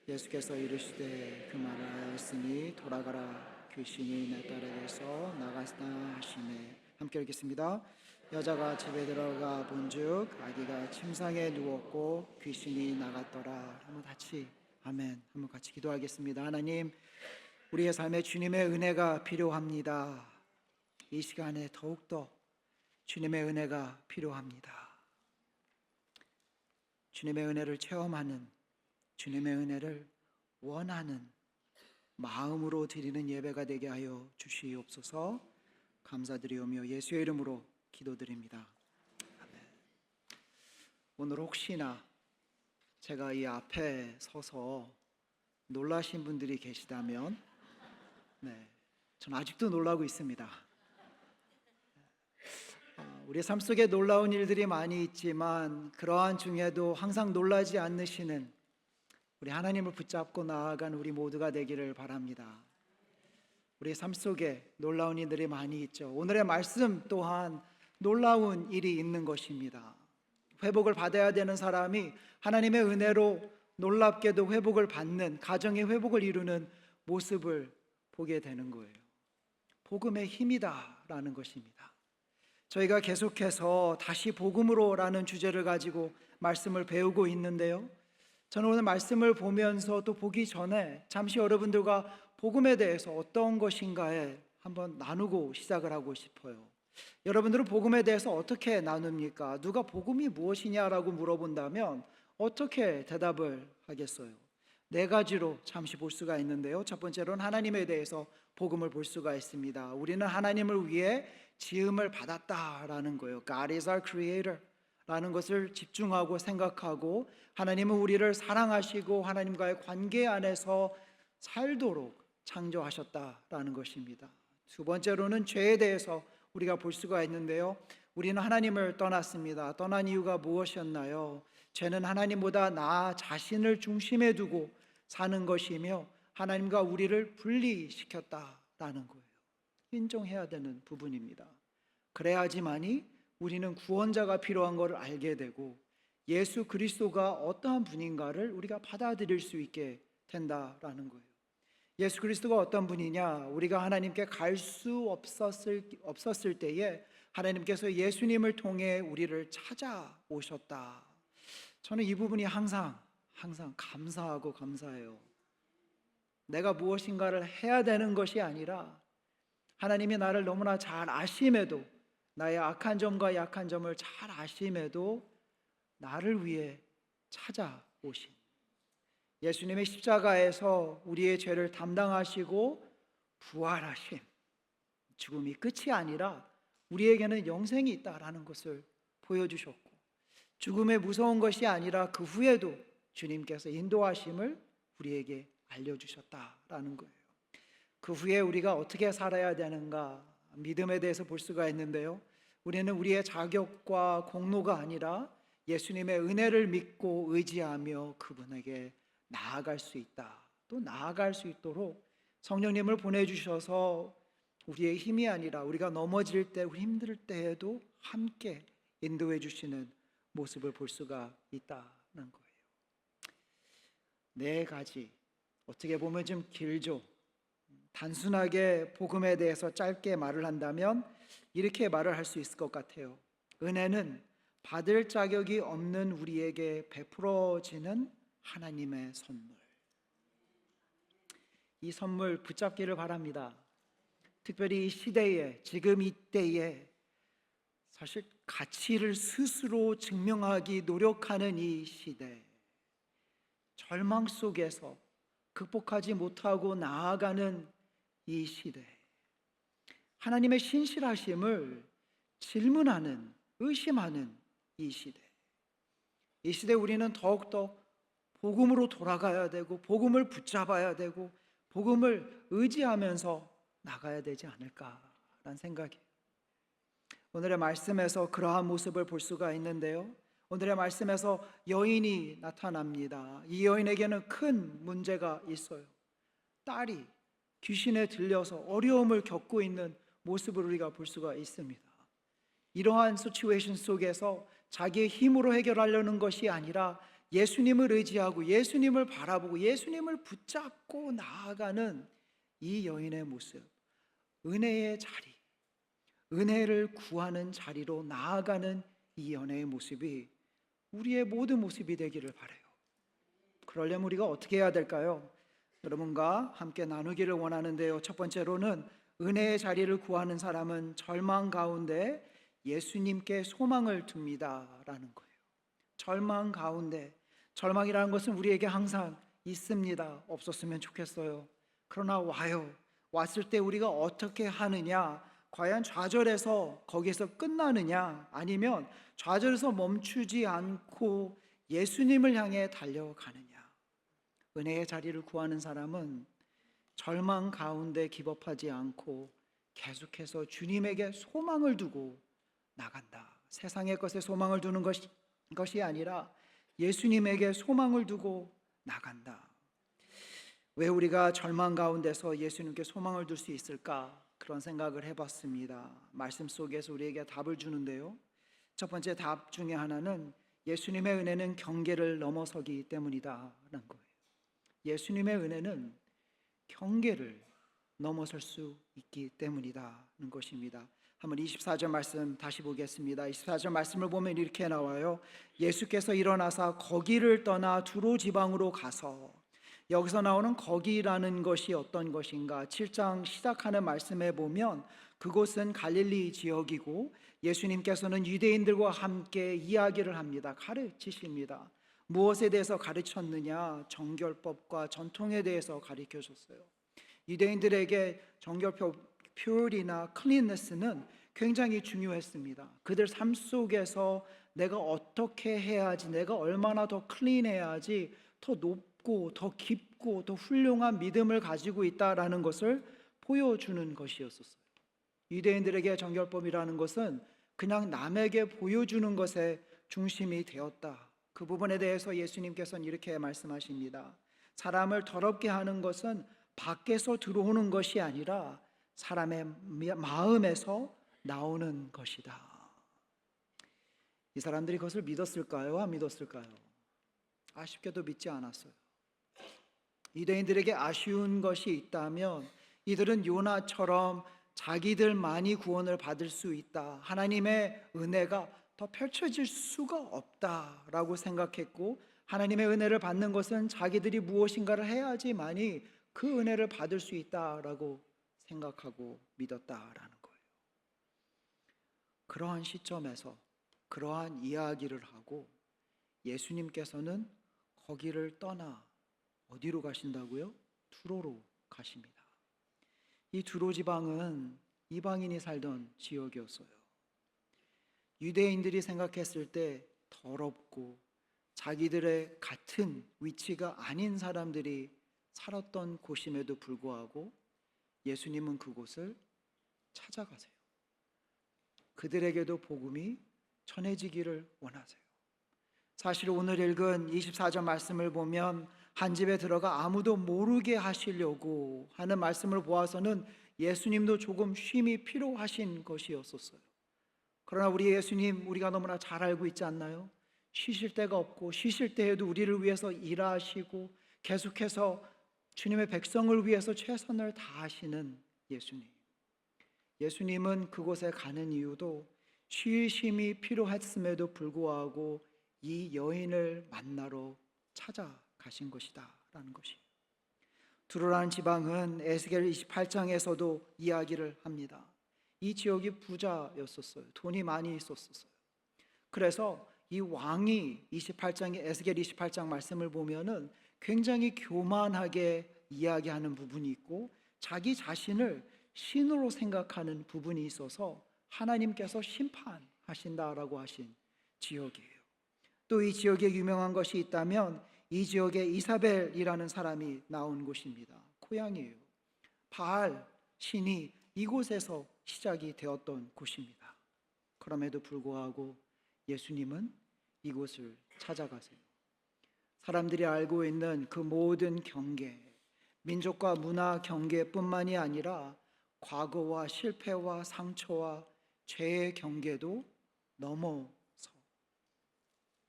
예수께서 이르시되 그 말을 하였으니 돌아가라, 귀신이 내 딸에게서 나갔다 하시매. 함께 읽겠습니다. 여자가 집에 들어가 본즉 아기가 침상에 누웠고 귀신이 나갔더라. 한번 같이 아멘. 한번 같이 기도하겠습니다. 하나님, 우리의 삶에 주님의 은혜가 필요합니다. 이 시간에 더욱더 주님의 은혜가 필요합니다. 주님의 은혜를 체험하는, 주님의 은혜를 원하는 마음으로 드리는 예배가 되게 하여 주시옵소서. 감사드리오며 예수의 이름으로 기도드립니다. 아멘. 오늘 혹시나 제가 이 앞에 서서 놀라신 분들이 계시다면, 저는 아직도 놀라고 있습니다. 우리 삶 속에 놀라운 일들이 많이 있지만 그러한 중에도 항상 놀라지 않으시는 우리 하나님을 붙잡고 나아간 우리 모두가 되기를 바랍니다. 우리 삶 속에 놀라운 일들이 많이 있죠. 오늘의 말씀 또한 놀라운 일이 있는 것입니다. 회복을 받아야 되는 사람이 하나님의 은혜로 놀랍게도 회복을 받는, 가정의 회복을 이루는 모습을 보게 되는 거예요. 복음의 힘이다라는 것입니다. 저희가 계속해서 다시 복음으로라는 주제를 가지고 말씀을 배우고 있는데요, 저는 오늘 말씀을 보면서 또 보기 전에 잠시 여러분들과 복음에 대해서 어떤 것인가에 한번 나누고 시작을 하고 싶어요. 여러분들은 복음에 대해서 어떻게 나눕니까? 누가 복음이 무엇이냐라고 물어본다면 어떻게 대답을 하겠어요? 네 가지로 잠시 볼 수가 있는데요, 첫 번째로는 하나님에 대해서 복음을 볼 수가 있습니다. 우리는 하나님을 위해 지음을 받았다라는 거예요. God is our creator 라는 것을 집중하고 생각하고, 하나님은 우리를 사랑하시고 하나님과의 관계 안에서 살도록 창조하셨다라는 것입니다. 두 번째로는 죄에 대해서 우리가 볼 수가 있는데요, 우리는 하나님을 떠났습니다. 떠난 이유가 무엇이었나요? 죄는 하나님보다 나 자신을 중심에 두고 사는 것이며 하나님과 우리를 분리시켰다라는 거예요. 인정해야 되는 부분입니다. 그래야지만이 우리는 구원자가 필요한 것을 알게 되고 예수 그리스도가 어떠한 분인가를 우리가 받아들일 수 있게 된다라는 거예요. 예수 그리스도가 어떤 분이냐? 우리가 하나님께 갈 수 없었을 때에 하나님께서 예수님을 통해 우리를 찾아오셨다. 저는 이 부분이 항상 감사하고 감사해요. 내가 무엇인가를 해야 되는 것이 아니라 하나님이 나를 너무나 잘 아심에도, 나의 악한 점과 약한 점을 잘 아심에도 나를 위해 찾아오신 예수님의 십자가에서 우리의 죄를 담당하시고 부활하신, 죽음이 끝이 아니라 우리에게는 영생이 있다라는 것을 보여주셨고, 죽음의 무서운 것이 아니라 그 후에도 주님께서 인도하심을 우리에게 알려주셨다라는 거예요. 그 후에 우리가 어떻게 살아야 되는가, 믿음에 대해서 볼 수가 있는데요, 우리는 우리의 자격과 공로가 아니라 예수님의 은혜를 믿고 의지하며 그분에게 나아갈 수 있다. 또 나아갈 수 있도록 성령님을 보내주셔서 우리의 힘이 아니라 우리가 넘어질 때, 우리 힘들 때에도 함께 인도해 주시는 모습을 볼 수가 있다는 거예요. 네 가지, 어떻게 보면 좀 길죠. 단순하게 복음에 대해서 짧게 말을 한다면 이렇게 말을 할 수 있을 것 같아요. 은혜는 받을 자격이 없는 우리에게 베풀어지는 하나님의 선물. 이 선물 붙잡기를 바랍니다. 특별히 이 시대에, 지금 이때에 사실 가치를 스스로 증명하기 노력하는 이 시대, 절망 속에서 극복하지 못하고 나아가는 이 시대, 하나님의 신실하심을 질문하는, 의심하는 이 시대, 이 시대에 우리는 더욱더 복음으로 돌아가야 되고 복음을 붙잡아야 되고 복음을 의지하면서 나가야 되지 않을까라는 생각이, 오늘의 말씀에서 그러한 모습을 볼 수가 있는데요. 오늘의 말씀에서 여인이 나타납니다. 이 여인에게는 큰 문제가 있어요. 딸이 귀신에 들려서 어려움을 겪고 있는 모습을 우리가 볼 수가 있습니다. 이러한 시츄에이션 속에서 자기의 힘으로 해결하려는 것이 아니라 예수님을 의지하고 예수님을 바라보고 예수님을 붙잡고 나아가는 이 여인의 모습, 은혜의 자리, 은혜를 구하는 자리로 나아가는 이 연애의 모습이 우리의 모든 모습이 되기를 바라요. 그러려면 우리가 어떻게 해야 될까요? 여러분과 함께 나누기를 원하는데요. 첫 번째로는 은혜의 자리를 구하는 사람은 절망 가운데 예수님께 소망을 둡니다라는 거예요. 절망 가운데, 절망이라는 것은 우리에게 항상 있습니다. 없었으면 좋겠어요. 그러나 와요. 왔을 때 우리가 어떻게 하느냐, 과연 좌절해서 거기서 끝나느냐, 아니면 좌절해서 멈추지 않고 예수님을 향해 달려가느냐. 은혜의 자리를 구하는 사람은 절망 가운데 기법하지 않고 계속해서 주님에게 소망을 두고 나간다. 세상의 것에 소망을 두는 것이 아니라 예수님에게 소망을 두고 나간다. 왜 우리가 절망 가운데서 예수님께 소망을 둘 수 있을까? 그런 생각을 해봤습니다. 말씀 속에서 우리에게 답을 주는데요. 첫 번째 답 중에 하나는 예수님의 은혜는 경계를 넘어서기 때문이다라는 거예요. 예수님의 은혜는 경계를 넘어설 수 있기 때문이다는 것입니다. 한번 24절 말씀 다시 보겠습니다. 24절 말씀을 보면 이렇게 나와요. 예수께서 일어나사 거기를 떠나 두로 지방으로 가서, 여기서 나오는 거기라는 것이 어떤 것인가? 7장 시작하는 말씀에 보면 그곳은 갈릴리 지역이고 예수님께서는 유대인들과 함께 이야기를 합니다. 가르치십니다. 무엇에 대해서 가르쳤느냐? 정결법과 전통에 대해서 가르쳐줬어요. 유대인들에게 정결법, purity나 cleanliness는 굉장히 중요했습니다. 그들 삶 속에서 내가 어떻게 해야지, 내가 얼마나 더 클린해야지 더 높고 더 깊고 더 훌륭한 믿음을 가지고 있다라는 것을 보여주는 것이었어요. 유대인들에게 정결법이라는 것은 그냥 남에게 보여주는 것에 중심이 되었다. 그 부분에 대해서 예수님께서는 이렇게 말씀하십니다. 사람을 더럽게 하는 것은 밖에서 들어오는 것이 아니라 사람의 마음에서 나오는 것이다. 이 사람들이 그것을 믿었을까요? 안 믿었을까요? 아쉽게도 믿지 않았어요. 유대인들에게 아쉬운 것이 있다면 이들은 요나처럼 자기들만이 구원을 받을 수 있다, 하나님의 은혜가 더 펼쳐질 수가 없다라고 생각했고, 하나님의 은혜를 받는 것은 자기들이 무엇인가를 해야지만이 그 은혜를 받을 수 있다라고 생각하고 믿었다라는 거예요. 그러한 시점에서 그러한 이야기를 하고 예수님께서는 거기를 떠나 어디로 가신다고요? 두로로 가십니다. 이 두로 지방은 이방인이 살던 지역이었어요. 유대인들이 생각했을 때 더럽고 자기들의 같은 위치가 아닌 사람들이 살았던 곳임에도 불구하고 예수님은 그곳을 찾아가세요. 그들에게도 복음이 전해지기를 원하세요. 사실 오늘 읽은 24절 말씀을 보면 한 집에 들어가 아무도 모르게 하시려고 하는 말씀을 보아서는 예수님도 조금 쉼이 필요하신 것이었었어요. 그러나 우리 예수님, 우리가 너무나 잘 알고 있지 않나요? 쉬실 때가 없고 쉬실 때에도 우리를 위해서 일하시고 계속해서 주님의 백성을 위해서 최선을 다하시는 예수님. 예수님은 그곳에 가는 이유도 취심이 필요했음에도 불구하고 이 여인을 만나러 찾아가신 것이다 라는 것이에요. 두로라는 지방은 에스겔 28장에서도 이야기를 합니다. 이 지역이 부자였었어요. 돈이 많이 있었어요. 그래서 이 왕이 28장의 에스겔 28장 말씀을 보면은 굉장히 교만하게 이야기하는 부분이 있고 자기 자신을 신으로 생각하는 부분이 있어서 하나님께서 심판하신다라고 하신 지역이에요. 또 이 지역에 유명한 것이 있다면 이 지역에 이사벨이라는 사람이 나온 곳입니다. 고향이에요. 바알 신이 이곳에서 시작이 되었던 곳입니다. 그럼에도 불구하고 예수님은 이곳을 찾아가세요. 사람들이 알고 있는 그 모든 경계, 민족과 문화 경계뿐만이 아니라 과거와 실패와 상처와 죄의 경계도 넘어서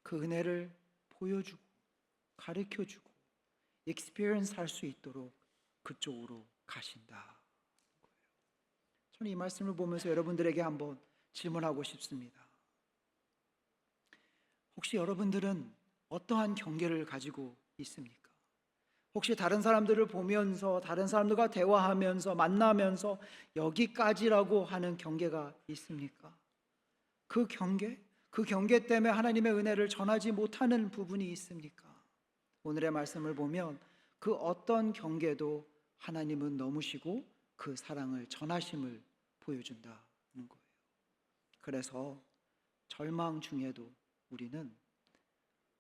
그 은혜를 보여주고 가르쳐주고 experience 할 수 있도록 그쪽으로 가신다. 저는 이 말씀을 보면서 여러분들에게 한번 질문하고 싶습니다. 혹시 여러분들은 어떠한 경계를 가지고 있습니까? 혹시 다른 사람들을 보면서 다른 사람들과 대화하면서 만나면서 여기까지라고 하는 경계가 있습니까? 그 경계 때문에 하나님의 은혜를 전하지 못하는 부분이 있습니까? 오늘의 말씀을 보면 그 어떤 경계도 하나님은 넘으시고 그 사랑을 전하심을 보여준다는 거예요. 그래서 절망 중에도 우리는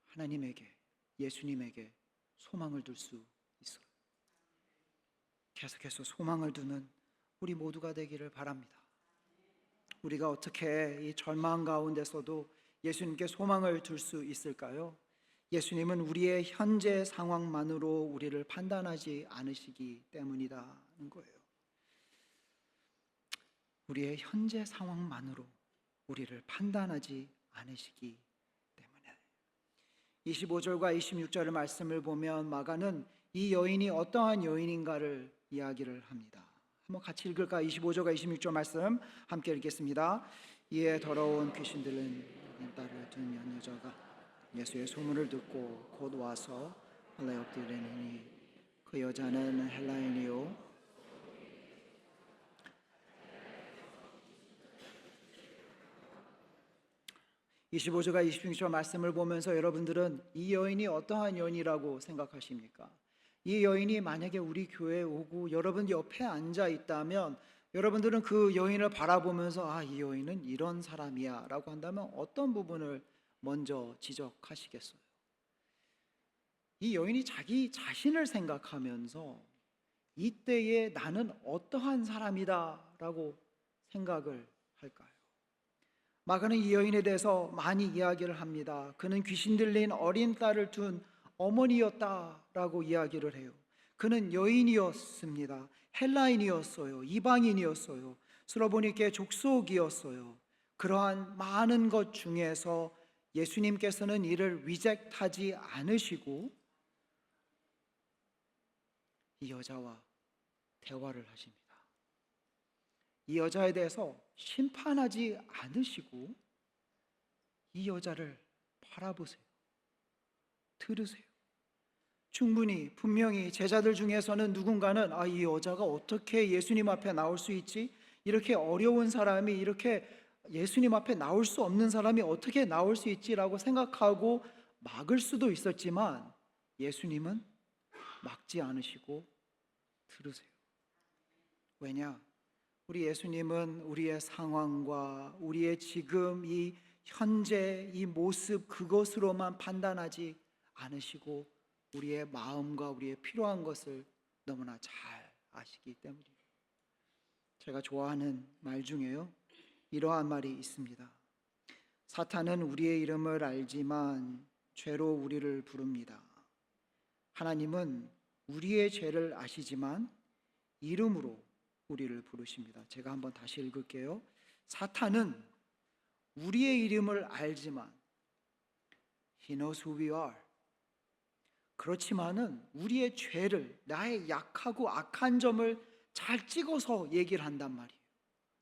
하나님에게, 예수님에게 소망을 둘 수 있어요. 계속해서 소망을 두는 우리 모두가 되기를 바랍니다. 우리가 어떻게 이 절망 가운데서도 예수님께 소망을 둘 수 있을까요? 예수님은 우리의 현재 상황만으로 우리를 판단하지 않으시기 때문이라는 거예요. 우리의 현재 상황만으로 우리를 판단하지 않으시기 때문에. 25절과 26절의 말씀을 보면 마가는 이 여인이 어떠한 여인인가를 이야기를 합니다. 한번 같이 읽을까? 25절과 26절 말씀 함께 읽겠습니다. 이에 더러운 귀신들은 딸을 둔 여자가 예수의 소문을 듣고 곧 와서 헐레 엎드리니 그 여자는 헬라인이요 25절과 26절 말씀을 보면서 여러분들은 이 여인이 어떠한 여인이라고 생각하십니까? 이 여인이 만약에 우리 교회에 오고 여러분 옆에 앉아 있다면 여러분들은 그 여인을 바라보면서 아, 이 여인은 이런 사람이야 라고 한다면 어떤 부분을 먼저 지적하시겠어요? 이 여인이 자기 자신을 생각하면서 이때에 나는 어떠한 사람이다 라고 생각을 할까요? 마가는 이 여인에 대해서 많이 이야기를 합니다. 그는 귀신 들린 어린 딸을 둔 어머니였다라고 이야기를 해요. 그는 여인이었습니다. 헬라인이었어요. 이방인이었어요. 스로보니케 족속이었어요. 그러한 많은 것 중에서 예수님께서는 이를 리젝트하지 않으시고 이 여자와 대화를 하십니다. 이 여자에 대해서 심판하지 않으시고 이 여자를 바라보세요. 들으세요. 충분히 분명히 제자들 중에서는 누군가는 이 여자가 어떻게 예수님 앞에 나올 수 있지? 이렇게 어려운 사람이 이렇게 예수님 앞에 나올 수 없는 사람이 어떻게 나올 수 있지라고 생각하고 막을 수도 있었지만 예수님은 막지 않으시고 들으세요. 왜냐? 우리 예수님은 우리의 상황과 우리의 지금 이 현재 이 모습 그것으로만 판단하지 않으시고 우리의 마음과 우리의 필요한 것을 너무나 잘 아시기 때문이에요. 제가 좋아하는 말 중에요, 이러한 말이 있습니다. 사탄은 우리의 이름을 알지만 죄로 우리를 부릅니다. 하나님은 우리의 죄를 아시지만 이름으로 우리를 부르십니다. 제가 한번 다시 읽을게요. 사탄은 우리의 이름을 알지만 He knows who we are. 그렇지만은 우리의 죄를, 나의 약하고 악한 점을 잘 찍어서 얘기를 한단 말이에요.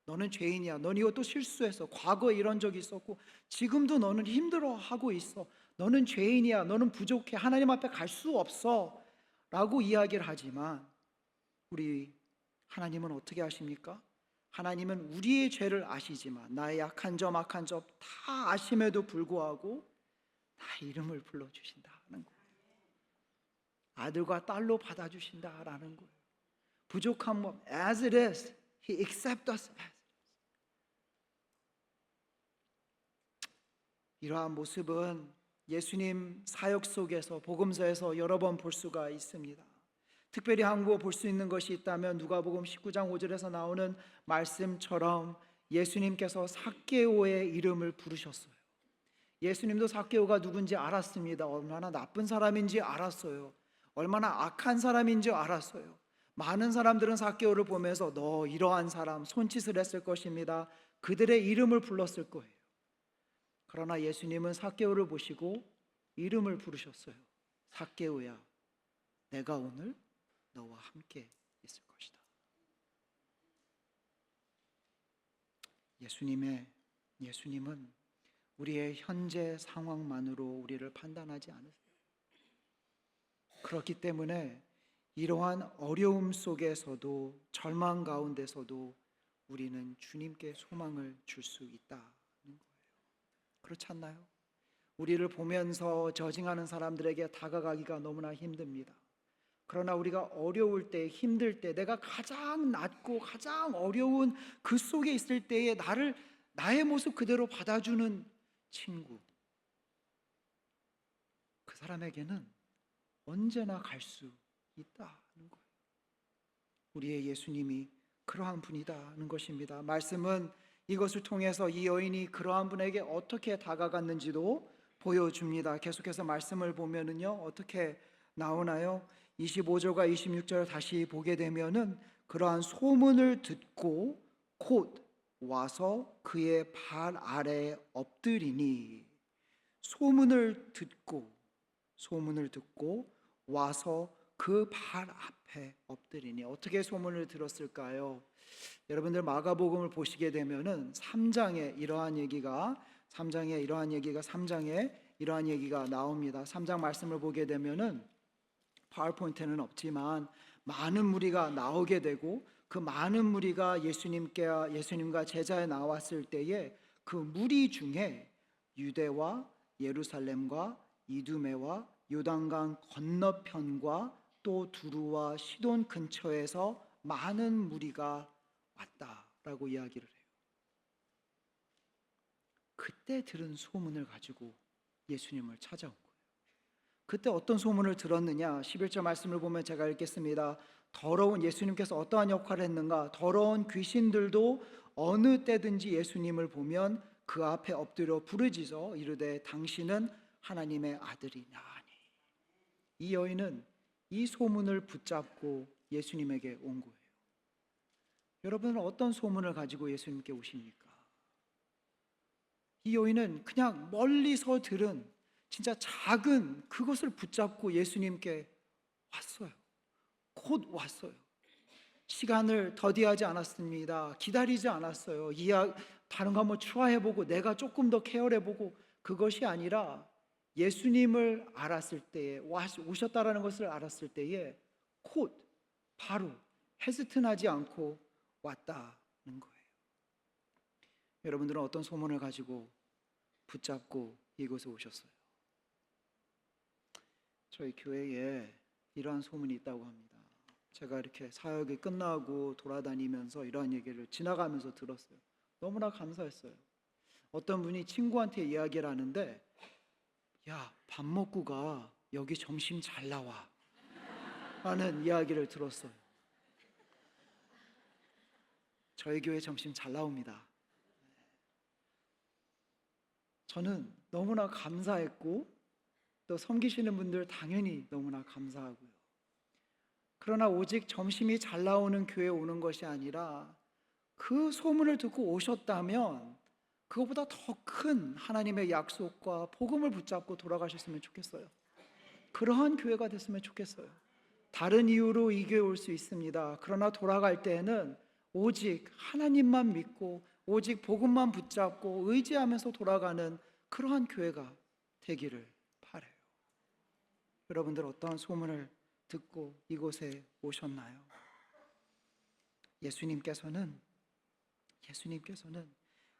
너는 죄인이야. 넌 이것도 실수했어. 과거에 이런 적이 있었고 지금도 너는 힘들어하고 있어. 너는 죄인이야. 너는 부족해. 하나님 앞에 갈 수 없어. 라고 이야기를 하지만 우리 하나님은 어떻게 하십니까? 하나님은 우리의 죄를 아시지만 나의 약한 점, 악한 점 다 아심에도 불구하고 나의 이름을 불러주신다는 거예요. 아들과 딸로 받아주신다라는 거예요. 부족한 몸, as it is, He accepts us as it is. 이러한 모습은 예수님 사역 속에서 복음서에서 여러 번 볼 수가 있습니다. 특별히 한국어 볼 수 있는 것이 있다면 누가복음 19장 5절에서 나오는 말씀처럼 예수님께서 삭개오의 이름을 부르셨어요. 예수님도 삭개오가 누군지 알았습니다. 얼마나 나쁜 사람인지 알았어요. 얼마나 악한 사람인지 알았어요. 많은 사람들은 삭개오를 보면서 너 이러한 사람 손짓을 했을 것입니다. 그들의 이름을 불렀을 거예요. 그러나 예수님은 삭개오를 보시고 이름을 부르셨어요. 삭개오야, 내가 오늘 너와 함께 있을 것이다. 예수님은 우리의 현재 상황만으로 우리를 판단하지 않으세요. 그렇기 때문에 이러한 어려움 속에서도 절망 가운데서도 우리는 주님께 소망을 줄 수 있다는 거예요. 그렇지 않나요? 우리를 보면서 저징하는 사람들에게 다가가기가 너무나 힘듭니다. 그러나 우리가 어려울 때, 힘들 때, 내가 가장 낮고 가장 어려운 그 속에 있을 때에 나의 모습 그대로 받아주는 친구, 그 사람에게는 언제나 갈 수 있다는 거예요. 우리의 예수님이 그러한 분이다는 것입니다. 말씀은 이것을 통해서 이 여인이 그러한 분에게 어떻게 다가갔는지도 보여줍니다. 계속해서 말씀을 보면은요, 어떻게 나오나요? 25절과 26절 다시 보게 되면은 그러한 소문을 듣고 곧 와서 그의 발 아래에 엎드리니, 소문을 듣고 와서 그 발 앞에 엎드리니. 어떻게 소문을 들었을까요? 여러분들 마가복음을 보시게 되면은 3장에 이러한 얘기가 나옵니다. 3장 말씀을 보게 되면은 파워포인트는 없지만 많은 무리가 나오게 되고 그 많은 무리가 예수님과 제자에 나왔을 때에 그 무리 중에 유대와 예루살렘과 이두메와 요단강 건너편과 또 두루와 시돈 근처에서 많은 무리가 왔다라고 이야기를 해요. 그때 들은 소문을 가지고 예수님을 찾아온 거예요. 그때 어떤 소문을 들었느냐? 11절 말씀을 보면 제가 읽겠습니다. 예수님께서 어떠한 역할을 했는가? 더러운 귀신들도 어느 때든지 예수님을 보면 그 앞에 엎드려 부르짖어 이르되 당신은 하나님의 아들이나니. 이 여인은 이 소문을 붙잡고 예수님에게 온 거예요. 여러분은 어떤 소문을 가지고 예수님께 오십니까? 이 여인은 그냥 멀리서 들은 진짜 작은 그것을 붙잡고 예수님께 왔어요. 곧 왔어요. 시간을 더디하지 않았습니다. 기다리지 않았어요. 다른 거 한번 추가해보고 내가 조금 더 케어해보고, 그것이 아니라 예수님을 알았을 때에, 오셨다라는 것을 알았을 때에 곧 바로 헤스트하지 않고 왔다는 거예요. 여러분들은 어떤 소문을 가지고 붙잡고 이곳에 오셨어요? 저희 교회에 이러한 소문이 있다고 합니다. 제가 이렇게 사역이 끝나고 돌아다니면서 이러한 얘기를 지나가면서 들었어요. 너무나 감사했어요. 어떤 분이 친구한테 이야기를 하는데, 야, 밥 먹고 가. 여기 점심 잘 나와. 라는 이야기를 들었어요. 저희 교회 점심 잘 나옵니다. 저는 너무나 감사했고 또 섬기시는 분들 당연히 너무나 감사하고요. 그러나 오직 점심이 잘 나오는 교회에 오는 것이 아니라 그 소문을 듣고 오셨다면 그것보다 더 큰 하나님의 약속과 복음을 붙잡고 돌아가셨으면 좋겠어요. 그러한 교회가 됐으면 좋겠어요. 다른 이유로 이 교회에 올 수 있습니다. 그러나 돌아갈 때에는 오직 하나님만 믿고 오직 복음만 붙잡고 의지하면서 돌아가는 그러한 교회가 되기를 바라요. 여러분들 어떠한 소문을 듣고 이곳에 오셨나요? 예수님께서는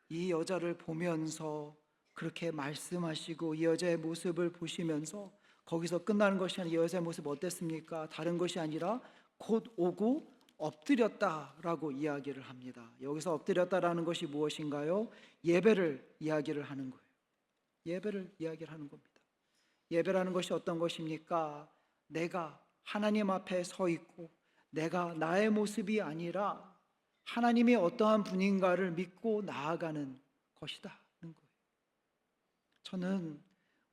이 여자를 보면서 그렇게 말씀하시고 이 여자의 모습을 보시면서 거기서 끝나는 것이 아니라 이 여자의 모습 어땠습니까? 다른 것이 아니라 곧 오고 엎드렸다라고 이야기를 합니다. 여기서 엎드렸다라는 것이 무엇인가요? 예배를 이야기를 하는 거예요. 예배를 이야기를 하는 겁니다. 예배라는 것이 어떤 것입니까? 내가 하나님 앞에 서 있고 내가 나의 모습이 아니라 하나님이 어떠한 분인가를 믿고 나아가는 것이다는 거예요. 저는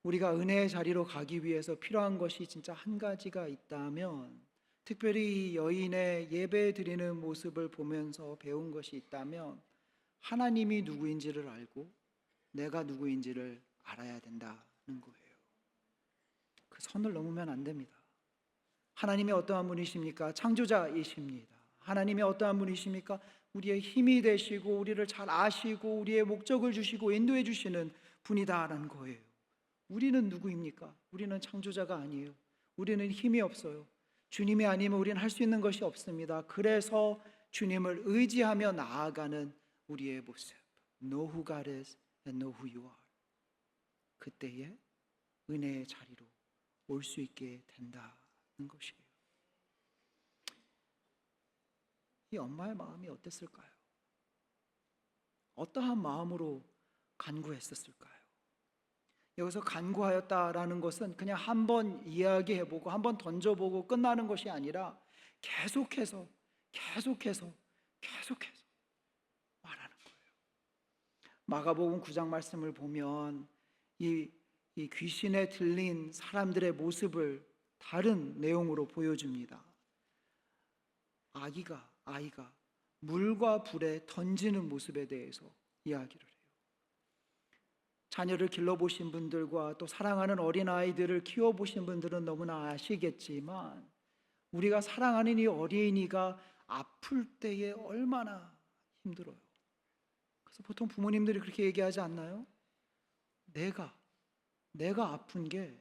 우리가 은혜의 자리로 가기 위해서 필요한 것이 진짜 한 가지가 있다면, 특별히 이 여인의 예배 드리는 모습을 보면서 배운 것이 있다면, 하나님이 누구인지를 알고 내가 누구인지를 알아야 된다는 거예요. 그 선을 넘으면 안 됩니다. 하나님이 어떠한 분이십니까? 창조자이십니다. 하나님이 어떠한 분이십니까? 우리의 힘이 되시고 우리를 잘 아시고 우리의 목적을 주시고 인도해 주시는 분이다라는 거예요. 우리는 누구입니까? 우리는 창조자가 아니에요. 우리는 힘이 없어요. 주님이 아니면 우리는 할 수 있는 것이 없습니다. 그래서 주님을 의지하며 나아가는 우리의 모습. Know who God is and know who you are. 그때에 은혜의 자리로 올 수 있게 된다는 것이에요. 이 엄마의 마음이 어땠을까요? 어떠한 마음으로 간구했었을까요? 여기서 간구하였다라는 것은 그냥 한번 이야기해보고 한번 던져보고 끝나는 것이 아니라 계속해서 말하는 거예요. 마가복음 9장 말씀을 보면 이 귀신에 들린 사람들의 모습을 다른 내용으로 보여줍니다. 아이가 물과 불에 던지는 모습에 대해서 이야기를 해요. 자녀를 길러보신 분들과 또 사랑하는 어린아이들을 키워보신 분들은 너무나 아시겠지만, 우리가 사랑하는 이 어린이가 아플 때에 얼마나 힘들어요. 그래서 보통 부모님들이 그렇게 얘기하지 않나요? 내가 아픈 게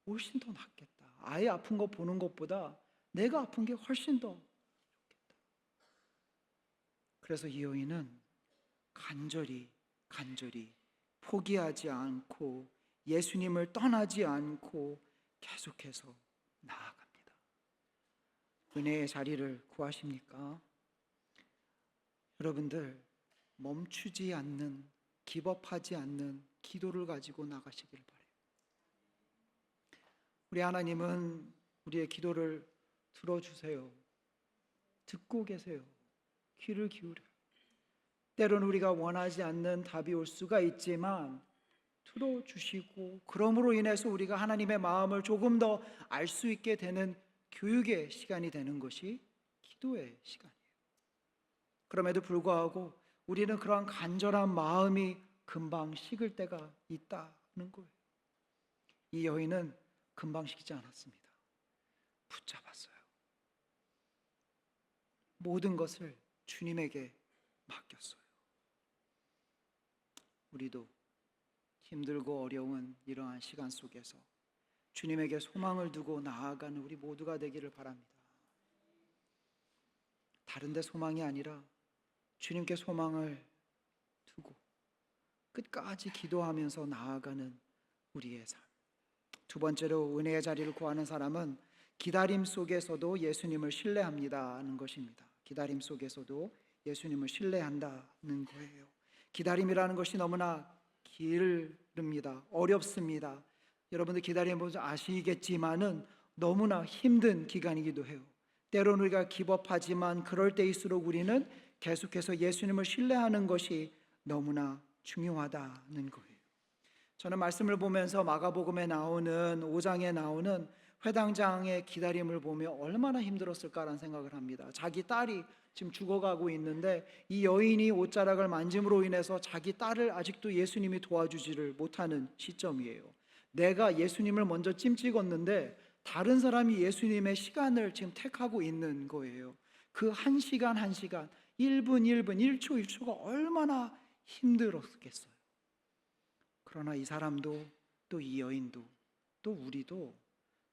훨씬 더 낫겠다. 아이 아픈 거 보는 것보다 내가 아픈 게 훨씬 더 좋겠다. 그래서 이 여인은 간절히 포기하지 않고 예수님을 떠나지 않고 계속해서 나아갑니다. 은혜의 자리를 구하십니까? 여러분들 멈추지 않는, 기법하지 않는 기도를 가지고 나가시길 바라요. 우리 하나님은 우리의 기도를 들어주세요. 듣고 계세요. 귀를 기울여요. 때로는 우리가 원하지 않는 답이 올 수가 있지만 들어주시고, 그러므로 인해서 우리가 하나님의 마음을 조금 더 알 수 있게 되는 교육의 시간이 되는 것이 기도의 시간이에요. 그럼에도 불구하고 우리는 그러한 간절한 마음이 금방 식을 때가 있다는 거예요. 이 여인은 금방 식지 않았습니다. 붙잡았어요. 모든 것을 주님에게 맡겼어요. 우리도 힘들고 어려운 이러한 시간 속에서 주님에게 소망을 두고 나아가는 우리 모두가 되기를 바랍니다. 다른 데 소망이 아니라 주님께 소망을 두고 끝까지 기도하면서 나아가는 우리의 삶. 두 번째로 은혜의 자리를 구하는 사람은 기다림 속에서도 예수님을 신뢰합니다는 것입니다. 기다림 속에서도 예수님을 신뢰한다는 거예요. 기다림이라는 것이 너무나 길릅니다. 어렵습니다. 여러분들 기다림을 아시겠지만은 너무나 힘든 기간이기도 해요. 때로는 우리가 기법하지만 그럴 때일수록 우리는 계속해서 예수님을 신뢰하는 것이 너무나 중요하다는 거예요. 저는 말씀을 보면서 마가복음에 나오는 5장에 나오는 회당장의 기다림을 보며 얼마나 힘들었을까라는 생각을 합니다. 자기 딸이 지금 죽어가고 있는데 이 여인이 옷자락을 만짐으로 인해서 자기 딸을 아직도 예수님이 도와주지를 못하는 시점이에요. 내가 예수님을 먼저 찜 찍었는데 다른 사람이 예수님의 시간을 지금 택하고 있는 거예요. 그 한 시간 한 시간 1분 1분, 1초 1초가 얼마나 힘들었겠어요. 그러나 이 사람도 또 이 여인도 또 우리도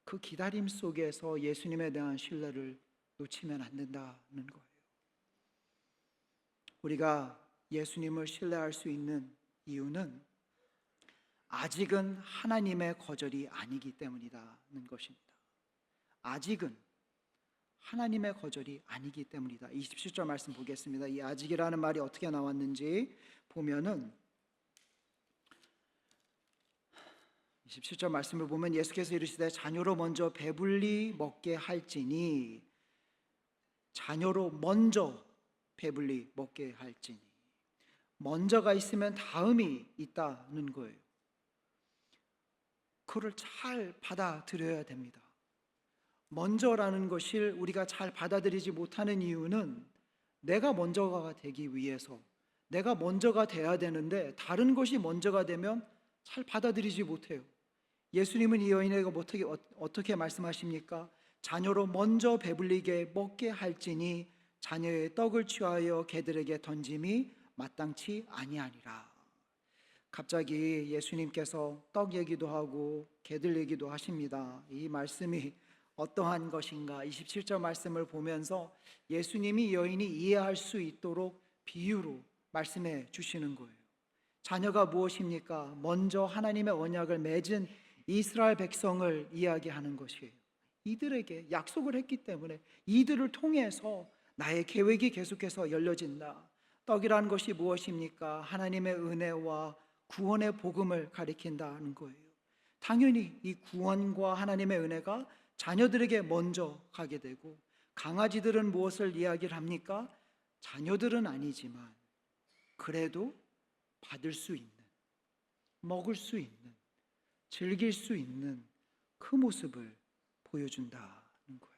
그 기다림 속에서 예수님에 대한 신뢰를 놓치면 안 된다는 거예요. 우리가 예수님을 신뢰할 수 있는 이유는 아직은 하나님의 거절이 아니기 때문이라는 것입니다. 아직은 하나님의 거절이 아니기 때문이다. 27절 말씀 보겠습니다. 이 아직이라는 말이 어떻게 나왔는지 보면은 27절 말씀을 보면 예수께서 이르시되 자녀로 먼저 배불리 먹게 할지니, 자녀로 먼저 배불리 먹게 할지니, 먼저가 있으면 다음이 있다는 거예요. 그걸 잘 받아들여야 됩니다. 먼저라는 것을 우리가 잘 받아들이지 못하는 이유는 내가 먼저가 되기 위해서, 내가 먼저가 돼야 되는데 다른 것이 먼저가 되면 잘 받아들이지 못해요. 예수님은 이 여인에게 어떻게 말씀하십니까? 자녀로 먼저 배불리게 먹게 할지니 자녀의 떡을 취하여 개들에게 던짐이 마땅치 아니하니라. 갑자기 예수님께서 떡 얘기도 하고 개들 얘기도 하십니다. 이 말씀이 어떠한 것인가? 27절 말씀을 보면서 예수님이 이 여인이 이해할 수 있도록 비유로 말씀해 주시는 거예요. 자녀가 무엇입니까? 먼저 하나님의 언약을 맺은 이스라엘 백성을 이야기하는 것이에요. 이들에게 약속을 했기 때문에 이들을 통해서 나의 계획이 계속해서 열려진다. 떡이라는 것이 무엇입니까? 하나님의 은혜와 구원의 복음을 가리킨다는 거예요. 당연히 이 구원과 하나님의 은혜가 자녀들에게 먼저 가게 되고, 강아지들은 무엇을 이야기를 합니까? 자녀들은 아니지만 그래도 받을 수 있는, 먹을 수 있는, 즐길 수 있는 그 모습을 보여준다는 거예요.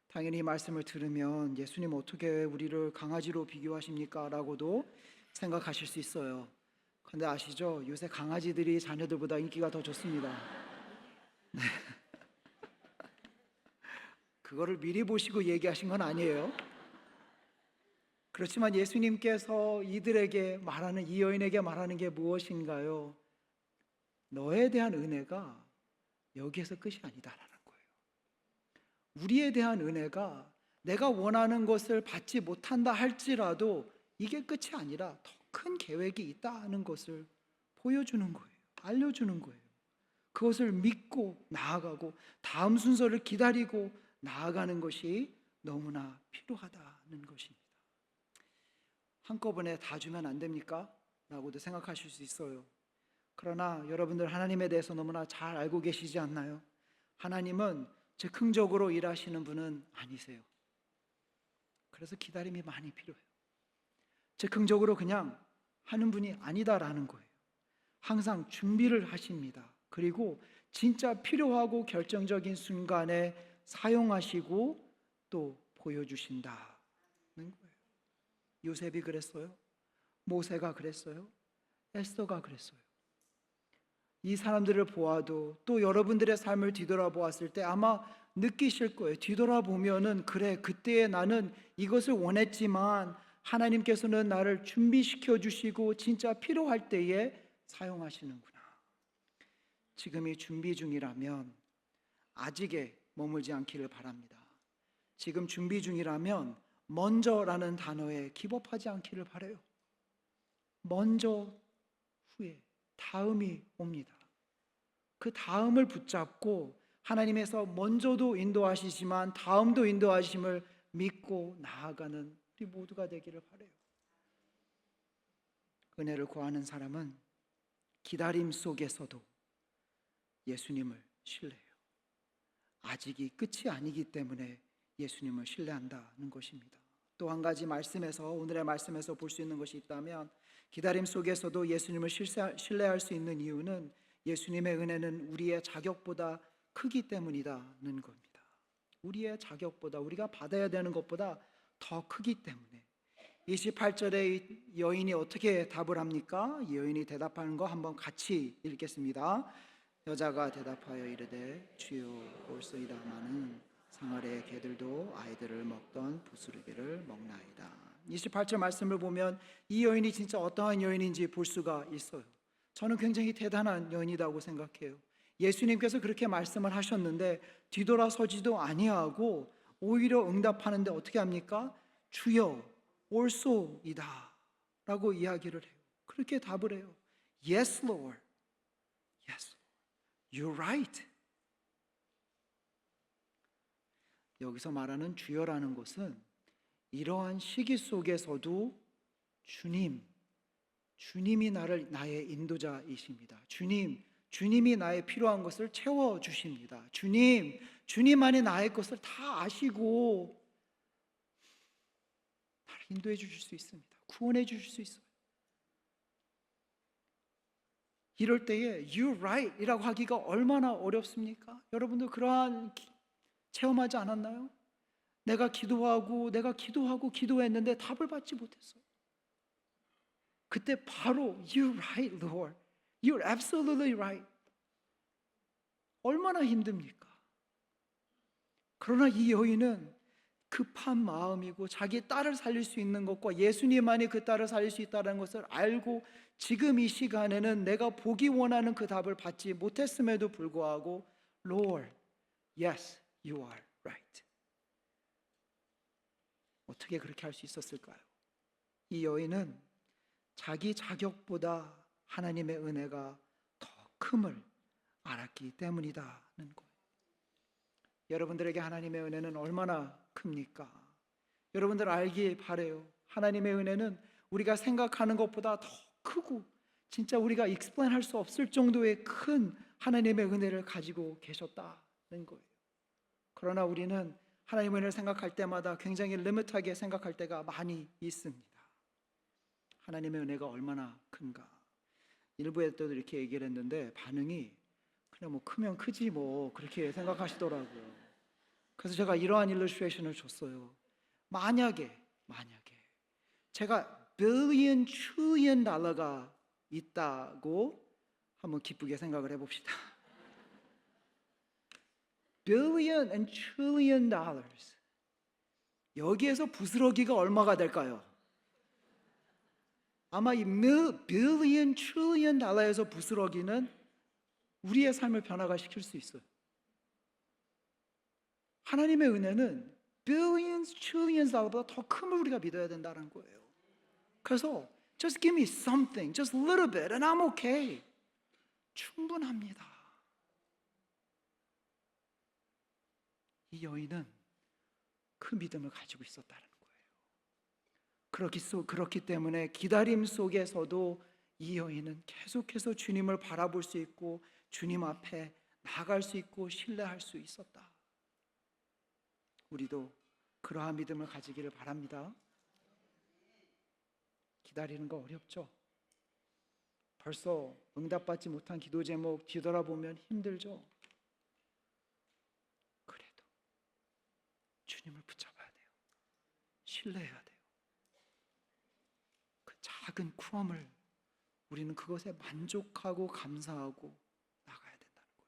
당연히 이 말씀을 들으면 예수님 어떻게 우리를 강아지로 비교하십니까? 라고도 생각하실 수 있어요. 그런데 아시죠? 요새 강아지들이 자녀들보다 인기가 더 좋습니다. 네. 그거를 미리 보시고 얘기하신 건 아니에요. 그렇지만 예수님께서 이들에게 말하는, 이 여인에게 말하는 게 무엇인가요? 너에 대한 은혜가 여기에서 끝이 아니다라는 거예요. 우리에 대한 은혜가 내가 원하는 것을 받지 못한다 할지라도 이게 끝이 아니라 더 큰 계획이 있다는 것을 보여주는 거예요. 알려주는 거예요. 그것을 믿고 나아가고 다음 순서를 기다리고 나아가는 것이 너무나 필요하다는 것입니다. 한꺼번에 다 주면 안 됩니까? 라고도 생각하실 수 있어요. 그러나 여러분들 하나님에 대해서 너무나 잘 알고 계시지 않나요? 하나님은 즉흥적으로 일하시는 분은 아니세요. 그래서 기다림이 많이 필요해요. 즉흥적으로 그냥 하는 분이 아니다라는 거예요. 항상 준비를 하십니다. 그리고 진짜 필요하고 결정적인 순간에 사용하시고 또 보여주신다는 거예요. 요셉이 그랬어요. 모세가 그랬어요. 에스더가 그랬어요. 이 사람들을 보아도 또 여러분들의 삶을 뒤돌아보았을 때 아마 느끼실 거예요. 뒤돌아보면은 그래, 그때의 나는 이것을 원했지만 하나님께서는 나를 준비시켜 주시고 진짜 필요할 때에 사용하시는구나. 지금이 준비 중이라면 아직에 머물지 않기를 바랍니다. 지금 준비 중이라면 먼저라는 단어에 기법하지 않기를 바라요. 먼저 후에 다음이 옵니다. 그 다음을 붙잡고 하나님께서 먼저도 인도하시지만 다음도 인도하심을 믿고 나아가는 우리 모두가 되기를 바라요. 은혜를 구하는 사람은 기다림 속에서도 예수님을 신뢰해요. 아직이 끝이 아니기 때문에 예수님을 신뢰한다는 것입니다. 또 한 가지 말씀에서, 오늘의 말씀에서 볼 수 있는 것이 있다면, 기다림 속에서도 예수님을 신뢰할 수 있는 이유는 예수님의 은혜는 우리의 자격보다 크기 때문이라는 겁니다. 우리의 자격보다, 우리가 받아야 되는 것보다 더 크기 때문에. 28절에 여인이 어떻게 답을 합니까? 이 여인이 대답하는 거 한번 같이 읽겠습니다. 여자가 대답하여 이르되 주여 올소이다마는 상아래 개들도 아이들을 먹던 부스러기를 먹나이다. 28절 말씀을 보면 이 여인이 진짜 어떠한 여인인지 볼 수가 있어요. 저는 굉장히 대단한 여인이라고 생각해요. 예수님께서 그렇게 말씀을 하셨는데 뒤돌아서지도 아니하고 오히려 응답하는데 어떻게 합니까? 주여 올소이다 라고 이야기를 해요. 그렇게 답을 해요. Yes, Lord. Yes, you're right. 여기서 말하는 주여라는 것은 이러한 시기 속에서도 주님이 나의 인도자이십니다. 주님이 나의 필요한 것을 채워주십니다. 주님만이 나의 것을 다 아시고 나를 인도해 주실 수 있습니다. 구원해 주실 수 있어요. 이럴 때에 You're right 이라고 하기가 얼마나 어렵습니까? 여러분들 그러한 체험하지 않았나요? 내가 기도했는데 답을 받지 못했어요. 그때 바로 You're right, Lord. You're absolutely right. 얼마나 힘듭니까? 그러나 이 여인은 급한 마음이고 자기 딸을 살릴 수 있는 것과 예수님만이 그 딸을 살릴 수 있다는 것을 알고 지금 이 시간에는 내가 보기 원하는 그 답을 받지 못했음에도 불구하고 Lord, yes, you are right. 어떻게 그렇게 할 수 있었을까요? 이 여인은 자기 자격보다 하나님의 은혜가 더 큼을 알았기 때문이다는 거예요. 여러분들에게 하나님의 은혜는 얼마나 큽니까? 여러분들 알기 바래요. 하나님의 은혜는 우리가 생각하는 것보다 더 크고 진짜 우리가 explain 할 수 없을 정도의 큰 하나님의 은혜를 가지고 계셨다는 거예요. 그러나 우리는 하나님의 은혜를 생각할 때마다 굉장히 리밋하게 생각할 때가 많이 있습니다. 하나님의 은혜가 얼마나 큰가. 일부에 또 이렇게 얘기를 했는데 반응이 그냥 뭐 크면 크지 뭐 그렇게 생각하시더라고요. 그래서 제가 이러한 일러스트레이션을 줬어요. 만약에 제가 빌리언 트릴리언 달러가 있다고 한번 기쁘게 생각을 해봅시다. Billion and trillion dollars. 여기에서 부스러기가 얼마가 될까요? 아마 이 billion, trillion 달러에서 부스러기는 우리의 삶을 변화가 시킬 수 있어요. 하나님의 은혜는 billions, trillions 달러보다 더 큼을 우리가 믿어야 된다는 거예요. 그래서 just give me something, just a little bit and I'm okay. 충분합니다. 이 여인은 그 믿음을 가지고 있었다는 거예요. 그렇기 때문에 기다림 속에서도 이 여인은 계속해서 주님을 바라볼 수 있고 주님 앞에 나갈 수 있고 신뢰할 수 있었다. 우리도 그러한 믿음을 가지기를 바랍니다. 기다리는 거 어렵죠? 벌써 응답받지 못한 기도 제목 뒤돌아보면 힘들죠? 그래도 주님을 붙잡아야 돼요. 신뢰해야 돼요. 그 작은 쿠엄을 우리는 그것에 만족하고 감사하고 나가야 된다는 거예요.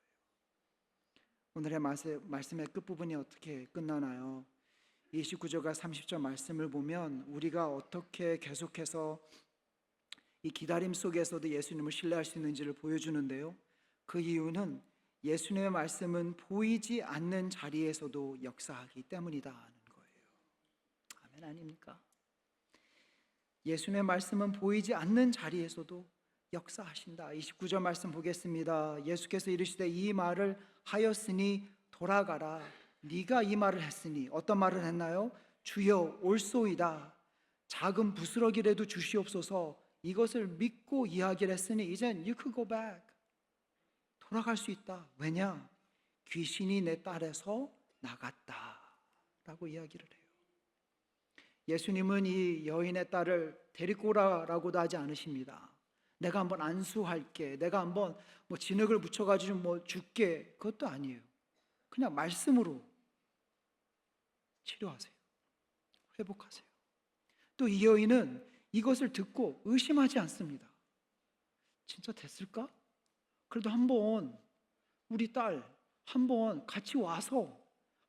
오늘의 말씀의 끝부분이 어떻게 끝나나요? 29절과 30절 말씀을 보면 우리가 어떻게 계속해서 이 기다림 속에서도 예수님을 신뢰할 수 있는지를 보여주는데요. 그 이유는 예수님의 말씀은 보이지 않는 자리에서도 역사하기 때문이다는 거예요. 아멘 아닙니까? 예수님의 말씀은 보이지 않는 자리에서도 역사하신다. 29절 말씀 보겠습니다. 예수께서 이르시되 이 말을 하였으니 돌아가라. 네가 이 말을 했으니 어떤 말을 했나요? 주여 올소이다. 작은 부스러기라도 주시옵소서. 이것을 믿고 이야기를 했으니 이젠 you could go back. 돌아갈 수 있다. 왜냐? 귀신이 내 딸에서 나갔다 라고 이야기를 해요. 예수님은 이 여인의 딸을 데리고 오라라고도 하지 않으십니다. 내가 한번 안수할게, 내가 한번 뭐 진흙을 묻혀가지고 뭐 줄게, 그것도 아니에요. 그냥 말씀으로 치료하세요. 회복하세요. 또 이 여인은 이것을 듣고 의심하지 않습니다. 진짜 됐을까? 그래도 한번 우리 딸 한번 같이 와서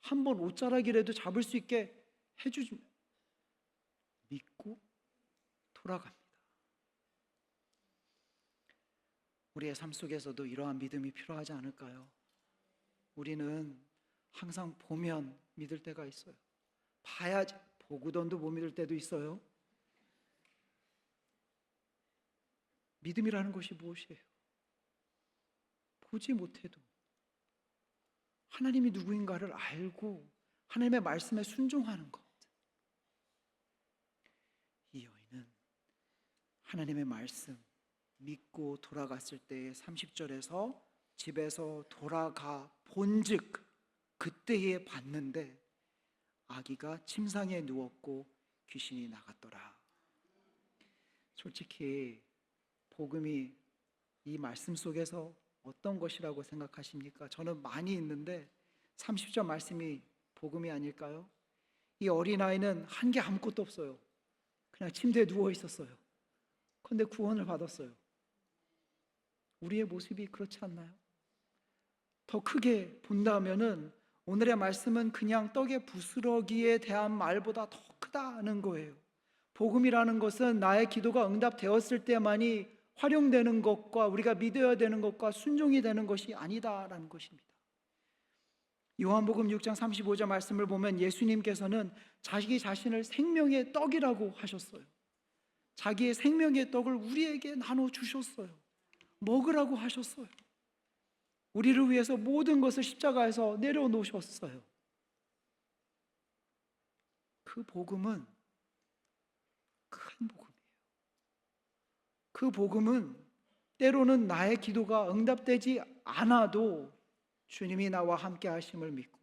한번 옷자락이라도 잡을 수 있게 해주지. 믿고 돌아갑니다. 우리의 삶 속에서도 이러한 믿음이 필요하지 않을까요? 우리는 항상 보면 믿을 때가 있어요. 봐야지, 보고던도 못 믿을 때도 있어요. 믿음이라는 것이 무엇이에요? 보지 못해도 하나님이 누구인가를 알고 하나님의 말씀에 순종하는 것. 이 여인은 하나님의 말씀 믿고 돌아갔을 때의 30절에서 집에서 돌아가 본즉 그때에 봤는데 아기가 침상에 누웠고 귀신이 나갔더라. 솔직히 복음이 이 말씀 속에서 어떤 것이라고 생각하십니까? 저는 많이 있는데 30절 말씀이 복음이 아닐까요? 이 어린아이는 한 게 아무것도 없어요. 그냥 침대에 누워 있었어요. 그런데 구원을 받았어요. 우리의 모습이 그렇지 않나요? 더 크게 본다면은 오늘의 말씀은 그냥 떡의 부스러기에 대한 말보다 더 크다는 거예요. 복음이라는 것은 나의 기도가 응답되었을 때만이 활용되는 것과 우리가 믿어야 되는 것과 순종이 되는 것이 아니다라는 것입니다. 요한복음 6장 35절 말씀을 보면 예수님께서는 자기 자신을 생명의 떡이라고 하셨어요. 자기의 생명의 떡을 우리에게 나눠주셨어요. 먹으라고 하셨어요. 우리를 위해서 모든 것을 십자가에서 내려놓으셨어요. 그 복음은 큰 복음이에요. 그 복음은 때로는 나의 기도가 응답되지 않아도 주님이 나와 함께 하심을 믿고,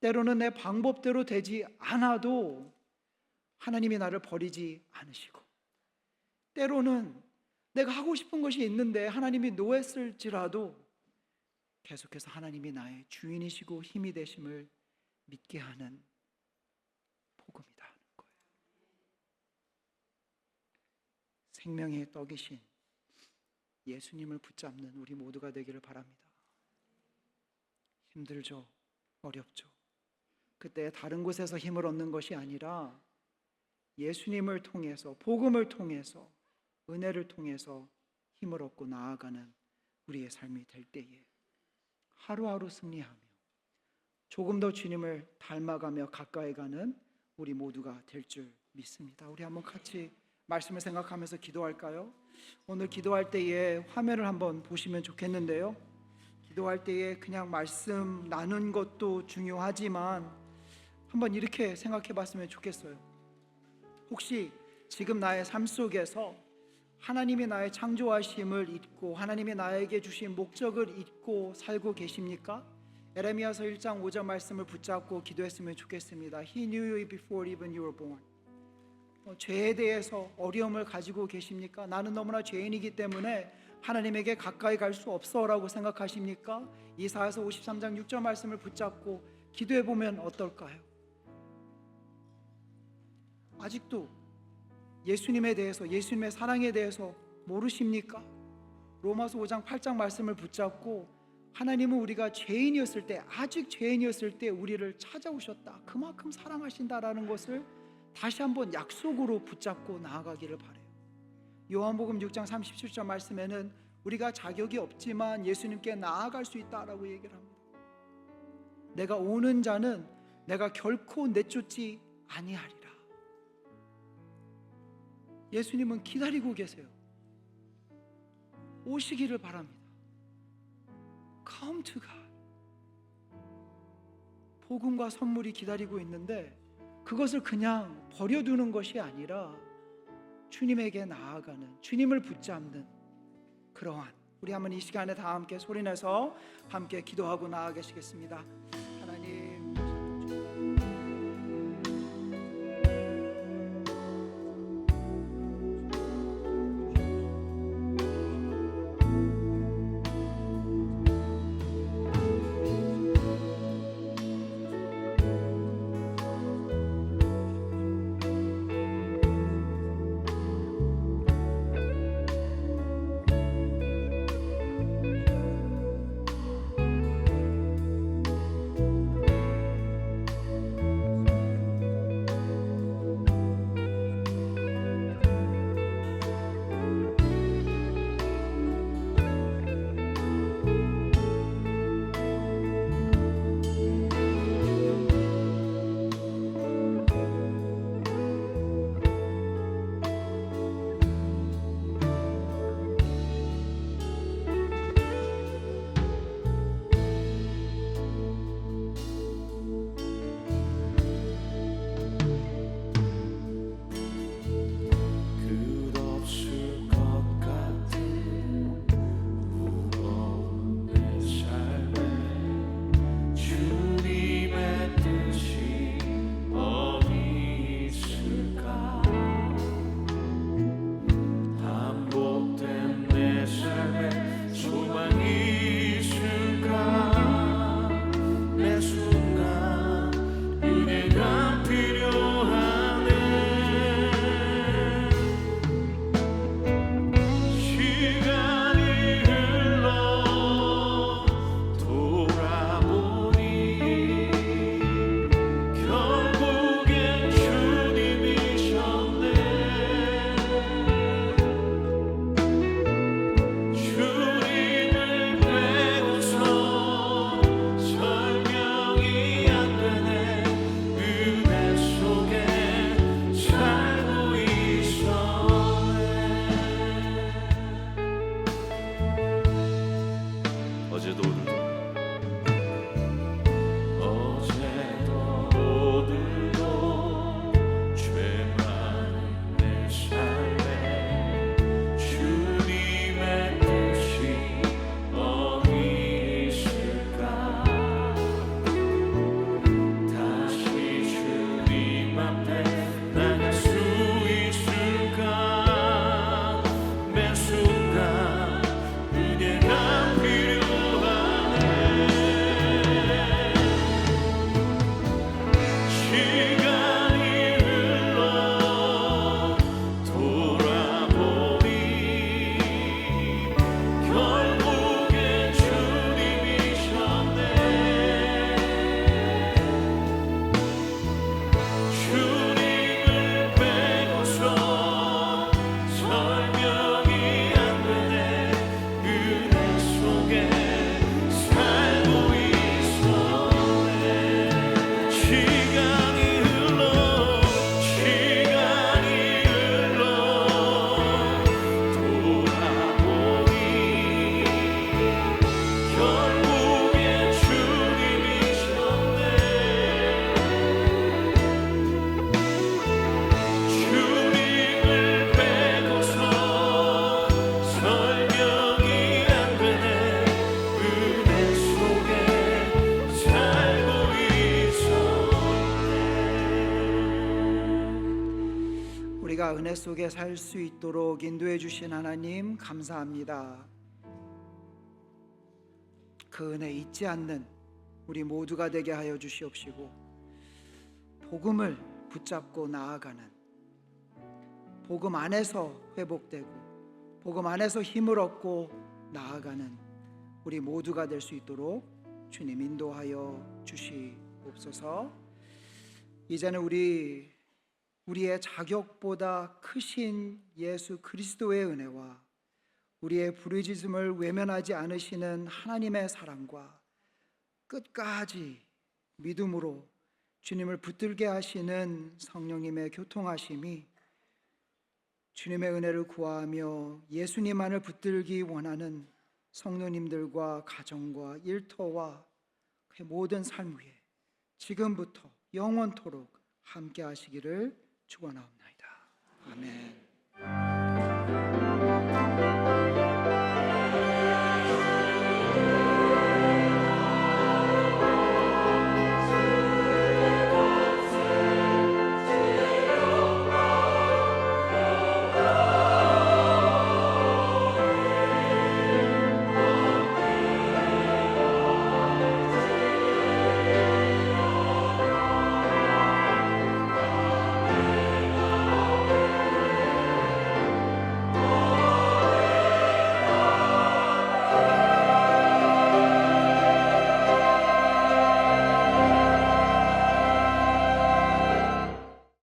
때로는 내 방법대로 되지 않아도 하나님이 나를 버리지 않으시고, 때로는 내가 하고 싶은 것이 있는데 하나님이 노했을지라도 계속해서 하나님이 나의 주인이시고 힘이 되심을 믿게 하는 복음이다 하는 거예요. 생명의 떡이신 예수님을 붙잡는 우리 모두가 되기를 바랍니다. 힘들죠, 어렵죠. 그때 다른 곳에서 힘을 얻는 것이 아니라 예수님을 통해서, 복음을 통해서, 은혜를 통해서 힘을 얻고 나아가는 우리의 삶이 될 때에 하루하루 승리하며 조금 더 주님을 닮아가며 가까이 가는 우리 모두가 될 줄 믿습니다. 우리 한번 같이 말씀을 생각하면서 기도할까요? 오늘 기도할 때에 화면을 한번 보시면 좋겠는데요. 기도할 때에 그냥 말씀 나눈 것도 중요하지만 한번 이렇게 생각해 봤으면 좋겠어요. 혹시 지금 나의 삶 속에서 하나님이 나의 창조하심을 잊고 하나님이 나에게 주신 목적을 잊고 살고 계십니까? 에레미야서 1장 5절 말씀을 붙잡고 기도했으면 좋겠습니다. He knew you before even you were born. 죄에 대해서 어려움을 가지고 계십니까? 나는 너무나 죄인이기 때문에 하나님에게 가까이 갈 수 없어라고 생각하십니까? 이사야서 53장 6절 말씀을 붙잡고 기도해 보면 어떨까요? 아직도 예수님에 대해서, 예수님의 사랑에 대해서 모르십니까? 로마서 5장 8장 말씀을 붙잡고 하나님은 우리가 죄인이었을 때, 아직 죄인이었을 때 우리를 찾아오셨다, 그만큼 사랑하신다라는 것을 다시 한번 약속으로 붙잡고 나아가기를 바라요. 요한복음 6장 37절 말씀에는 우리가 자격이 없지만 예수님께 나아갈 수 있다라고 얘기를 합니다. 내가 오는 자는 내가 결코 내쫓지 아니하리라. 예수님은 기다리고 계세요. 오시기를 바랍니다. Come to God. 복음과 선물이 기다리고 있는데 그것을 그냥 버려두는 것이 아니라 주님에게 나아가는, 주님을 붙잡는 그러한, 우리 한번 이 시간에 다 함께 소리내서 함께 기도하고 나아가시겠습니다. 하나님, 은혜 속에 살 수 있도록 인도해 주신 하나님 감사합니다. 그 은혜 잊지 않는 우리 모두가 되게 하여 주시옵시고, 복음을 붙잡고 나아가는, 복음 안에서 회복되고 복음 안에서 힘을 얻고 나아가는 우리 모두가 될 수 있도록 주님 인도하여 주시옵소서. 이제는 우리의 자격보다 크신 예수 그리스도의 은혜와 우리의 부르짖음을 외면하지 않으시는 하나님의 사랑과 끝까지 믿음으로 주님을 붙들게 하시는 성령님의 교통하심이, 주님의 은혜를 구하며 예수님만을 붙들기 원하는 성도님들과 가정과 일터와 그의 모든 삶 위에 지금부터 영원토록 함께 하시기를 축원하옵나이다. 아멘.